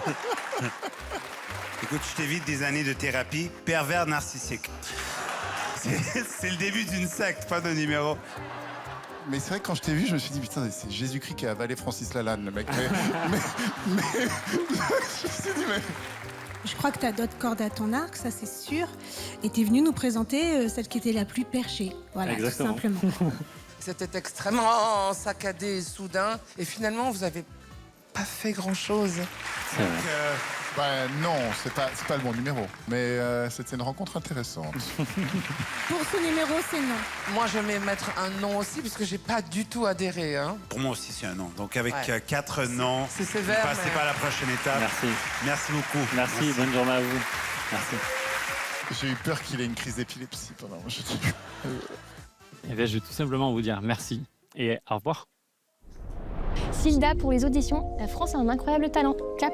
Écoute, je t'évite des années de thérapie pervers narcissique. C'est le début d'une secte, pas de numéro. Mais c'est vrai que quand je t'ai vu, je me suis dit, putain, c'est Jésus-Christ qui a avalé Francis Lalanne, le mec. Mais je me suis dit, mais... Je crois que tu as d'autres cordes à ton arc, ça c'est sûr. Et tu es venu nous présenter celle qui était la plus perchée. Voilà, Exactement. tout simplement. C'était extrêmement saccadé et soudain. Et finalement, vous avez pas fait grand-chose. C'est vrai. Bah, non, c'est pas le bon numéro. Mais c'était une rencontre intéressante. Pour ce numéro, c'est non. Moi, je vais mettre un non aussi, parce que j'ai pas du tout adhéré. Hein. Pour moi aussi, c'est un non. Donc, avec Ouais. 4 noms, C'est sévère, vous passez mais- pas à la prochaine étape. Merci. Merci beaucoup. Merci, bonne journée à vous. Merci. J'ai eu peur qu'il ait une crise d'épilepsie pendant. Eh bien, je vais tout simplement vous dire merci et au revoir. Silda pour les auditions. La France a un incroyable talent. Cap.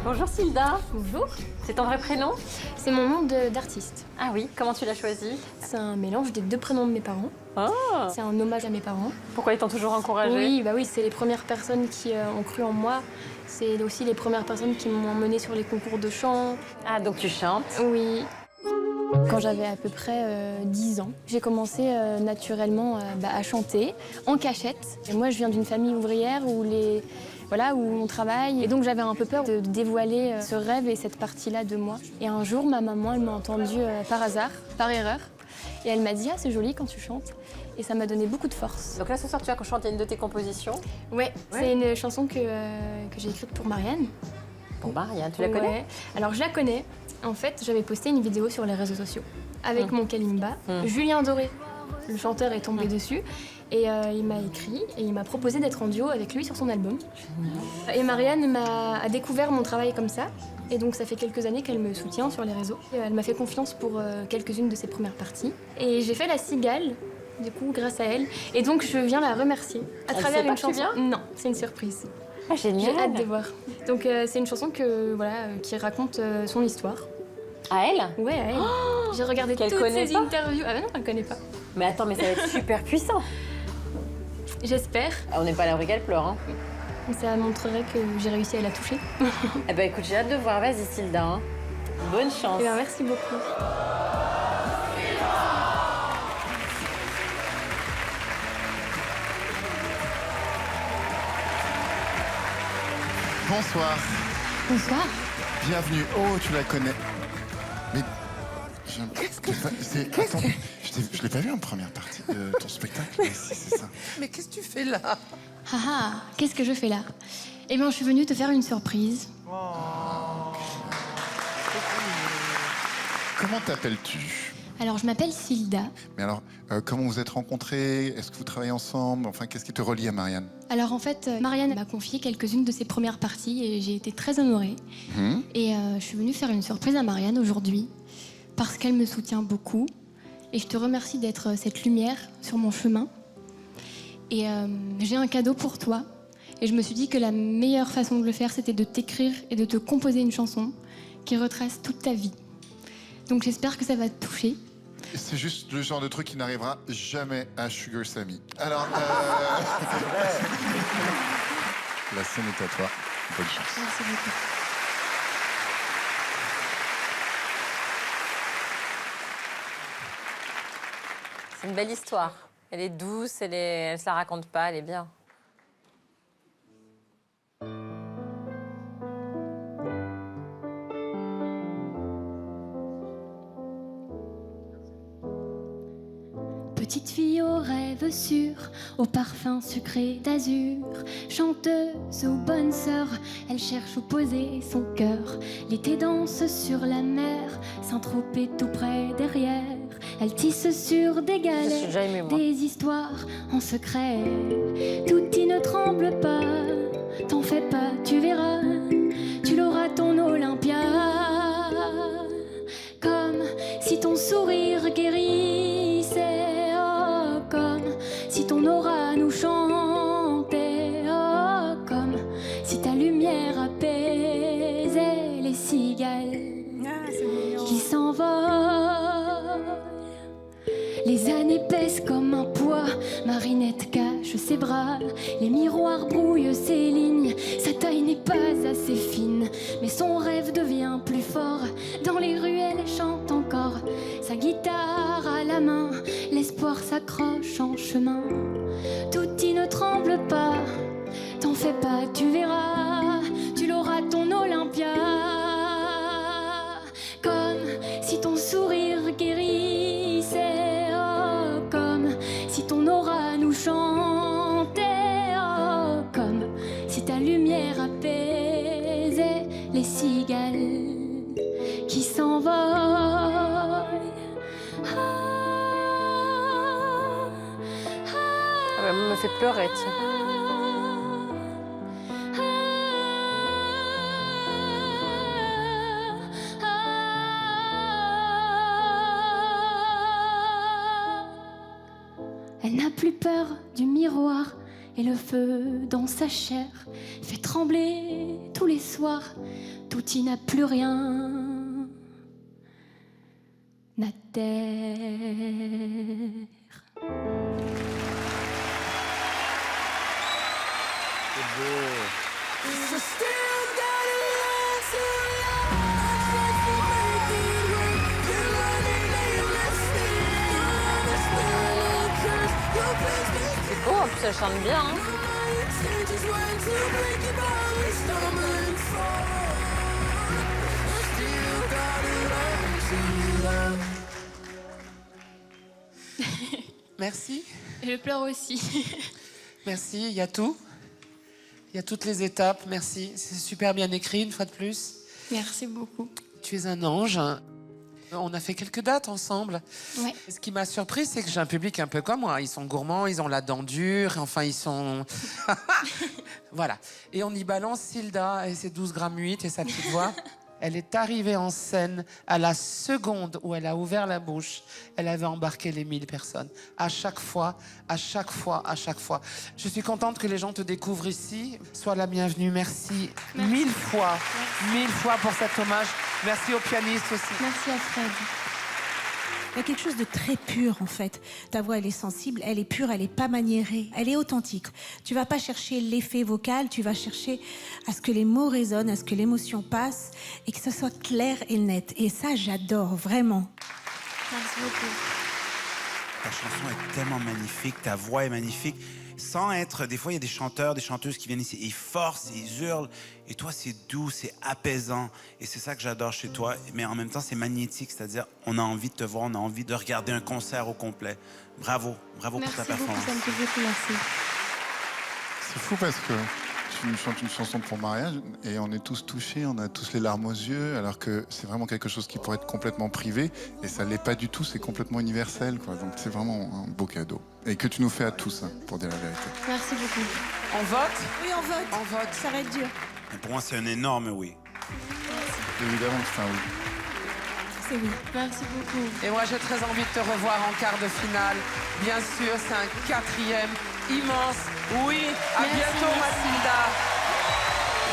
Bonjour Silda. Bonjour. C'est ton vrai prénom? C'est mon nom d'artiste. Ah oui, comment tu l'as choisi? C'est un mélange des deux prénoms de mes parents. Oh. C'est un hommage à mes parents. Pourquoi ils t'ont toujours encouragé? Oui, bah oui, c'est les premières personnes qui ont cru en moi. C'est aussi les premières personnes qui m'ont emmenée sur les concours de chant. Ah, donc tu chantes? Oui. Quand j'avais à peu près 10 ans, j'ai commencé naturellement à chanter en cachette. Et moi, je viens d'une famille ouvrière où on travaille. Et donc, j'avais un peu peur de dévoiler ce rêve et cette partie-là de moi. Et un jour, ma maman, elle m'a entendue par hasard, par erreur. Et elle m'a dit « Ah, c'est joli quand tu chantes ». Et ça m'a donné beaucoup de force. Donc là, ce soir, tu vas chanter une de tes compositions? Ouais, c'est une chanson que j'ai écrite pour Marianne. Pour Marianne, tu la connais? Alors, je la connais. En fait, j'avais posté une vidéo sur les réseaux sociaux avec mon kalimba. Julien Doré, le chanteur, est tombé dessus. Et il m'a écrit et il m'a proposé d'être en duo avec lui sur son album. Et Marianne a découvert mon travail comme ça. Et donc ça fait quelques années qu'elle me soutient sur les réseaux. Et elle m'a fait confiance pour quelques-unes de ses premières parties. Et j'ai fait la cigale, du coup, grâce à elle. Et donc je viens la remercier à travers sait pas une que tu chanson. viens? Non, c'est une surprise. Ah, génial. J'ai hâte de voir. Donc c'est une chanson qui raconte son histoire. À elle? Ouais, à elle. J'ai regardé toutes connaît ses pas? interviews. Ah bah non, elle connaît pas. Mais attends, mais ça va être super puissant. J'espère. On n'est pas à l'abri qu'elle pleure, hein. Ça montrerait que j'ai réussi à la toucher. Eh ben écoute, j'ai hâte de voir. Vas-y, Silda. Hein. Bonne chance. Eh ben, merci beaucoup. Bonsoir. Bonsoir. Bienvenue. Oh, tu la connais. Attends, je l'ai pas vu en première partie de ton spectacle. Mais si, c'est ça. Mais qu'est-ce que tu fais là? Ah, qu'est-ce que je fais là? Eh bien, je suis venue te faire une surprise. Comment t'appelles-tu? Alors, je m'appelle Silda. Mais alors, comment vous êtes rencontrés? Est-ce que vous travaillez ensemble? Enfin, qu'est-ce qui te relie à Marianne? Alors, en fait, Marianne m'a confié quelques-unes de ses premières parties et j'ai été très honorée. Et je suis venue faire une surprise à Marianne aujourd'hui parce qu'elle me soutient beaucoup. Et je te remercie d'être cette lumière sur mon chemin. Et j'ai un cadeau pour toi. Et je me suis dit que la meilleure façon de le faire, c'était de t'écrire et de te composer une chanson qui retrace toute ta vie. Donc j'espère que ça va te toucher. C'est juste le genre de truc qui n'arrivera jamais à Sugar Sammy. Alors, la scène est à toi. Bonne chance. Merci beaucoup. C'est une belle histoire. Elle est douce, elle se la raconte pas, elle est bien. Petite fille aux rêves sûrs, au parfum sucré d'azur, chanteuse aux bonnes sœurs, elle cherche où poser son cœur. L'été danse sur la mer, Saint-Tropez tout près derrière. Elle tisse sur des galets, des histoires en secret. Touti ne tremble pas, t'en fais pas, tu verras, tu l'auras ton Olympia. Comme si ton sourire guérissait, oh, comme si ton aura nous chantait, oh, comme si ta lumière apaisait les cigales qui s'envolent. Les années pèsent comme un poids, Marinette cache ses bras, les miroirs brouillent ses lignes, sa taille n'est pas assez fine, mais son rêve devient plus fort, dans les ruelles elle chante encore, sa guitare à la main, l'espoir s'accroche en chemin, Touti ne tremble pas, t'en fais pas, tu verras, tu l'auras ton Olympia, comme si ton sourire guérissait. Si ton aura nous chantait, oh, comme si ta lumière apaisait les cigales qui s'envolent. Elle me fait pleurer, tiens. Elle n'a plus peur du miroir et le feu dans sa chair fait trembler tous les soirs. Touti n'a plus rien à terre. C'est beau. C'est beau, en plus elle chante bien. Hein. Merci. Je pleure aussi. Merci, il y a tout. Il y a toutes les étapes, merci. C'est super bien écrit, une fois de plus. Merci beaucoup. Tu es un ange. On a fait quelques dates ensemble. Ouais. Ce qui m'a surpris, c'est que j'ai un public un peu comme moi. Ils sont gourmands, ils ont la dent dure, enfin ils sont... Voilà. Et on y balance Silda et ses 12 grammes 8 et sa petite voix. Elle est arrivée en scène à la seconde où elle a ouvert la bouche. Elle avait embarqué les 1000 personnes. À chaque fois, à chaque fois, à chaque fois. Je suis contente que les gens te découvrent ici. Sois la bienvenue. Merci 1000 fois. 1000 fois pour cet hommage. Merci aux pianistes aussi. Merci à Fred. Il y a quelque chose de très pur, en fait. Ta voix, elle est sensible, elle est pure, elle n'est pas maniérée, elle est authentique. Tu vas pas chercher l'effet vocal, tu vas chercher à ce que les mots résonnent, à ce que l'émotion passe et que ce soit clair et net. Et ça, j'adore, vraiment. Merci beaucoup. Ta chanson est tellement magnifique, ta voix est magnifique. sans être... Des fois, il y a des chanteurs, des chanteuses qui viennent ici, et ils forcent, et ils hurlent. Et toi, c'est doux, c'est apaisant. Et c'est ça que j'adore chez toi. Mais en même temps, c'est magnétique, c'est-à-dire on a envie de te voir, on a envie de regarder un concert au complet. Bravo, bravo pour ta performance. Merci beaucoup, ça me fait beaucoup, merci. C'est fou parce que tu nous chantes une chanson pour mariage et on est tous touchés, on a tous les larmes aux yeux, alors que c'est vraiment quelque chose qui pourrait être complètement privé et ça l'est pas du tout, c'est complètement universel, quoi. Donc c'est vraiment un beau cadeau. Et que tu nous fais à tous, hein, pour dire la vérité. Merci beaucoup. On vote? Oui, on vote. On vote. Ça va être dur. Et pour moi, c'est un énorme oui. Évidemment que c'est un oui. C'est oui. Merci beaucoup. Et moi, j'ai très envie de te revoir en quart de finale. Bien sûr, c'est un 4e immense oui. À Merci, bientôt, merci. Mathilda.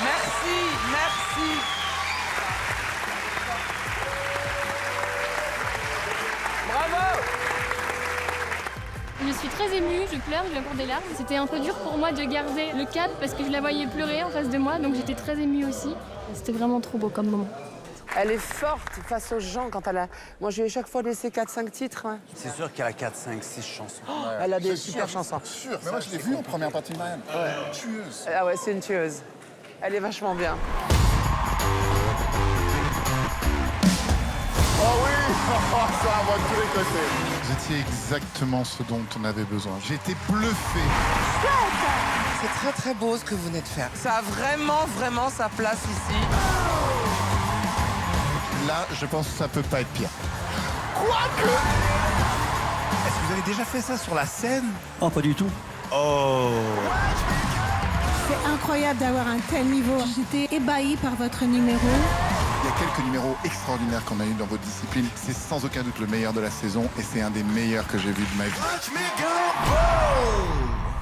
Merci, merci. Bravo. Je suis très émue, je pleure, j'ai encore des larmes. C'était un peu dur pour moi de garder le cap parce que je la voyais pleurer en face de moi, donc j'étais très émue aussi. C'était vraiment trop beau comme moment. Elle est forte face aux gens quand elle a... Moi, je lui ai chaque fois laissé 4-5 titres. Hein. C'est sûr qu'elle a 4, 5, 6 chansons. Elle a des super chansons. Sûr, mais moi je l'ai vue en première partie de Marianne. Ouais. Tueuse. Ah ouais, c'est une tueuse. Elle est vachement bien. Oh oui, ça va de tous les côtés. Vous étiez exactement ce dont on avait besoin. J'étais bluffé. C'est très très beau ce que vous venez de faire. Ça a vraiment, vraiment sa place ici. Là, je pense que ça peut pas être pire. Quoique... Est-ce que vous avez déjà fait ça sur la scène? Oh, pas du tout. Oh. C'est incroyable d'avoir un tel niveau. J'étais ébahie par votre numéro. Il y a quelques numéros extraordinaires qu'on a eu dans votre discipline. C'est sans aucun doute le meilleur de la saison et c'est un des meilleurs que j'ai vu de ma vie.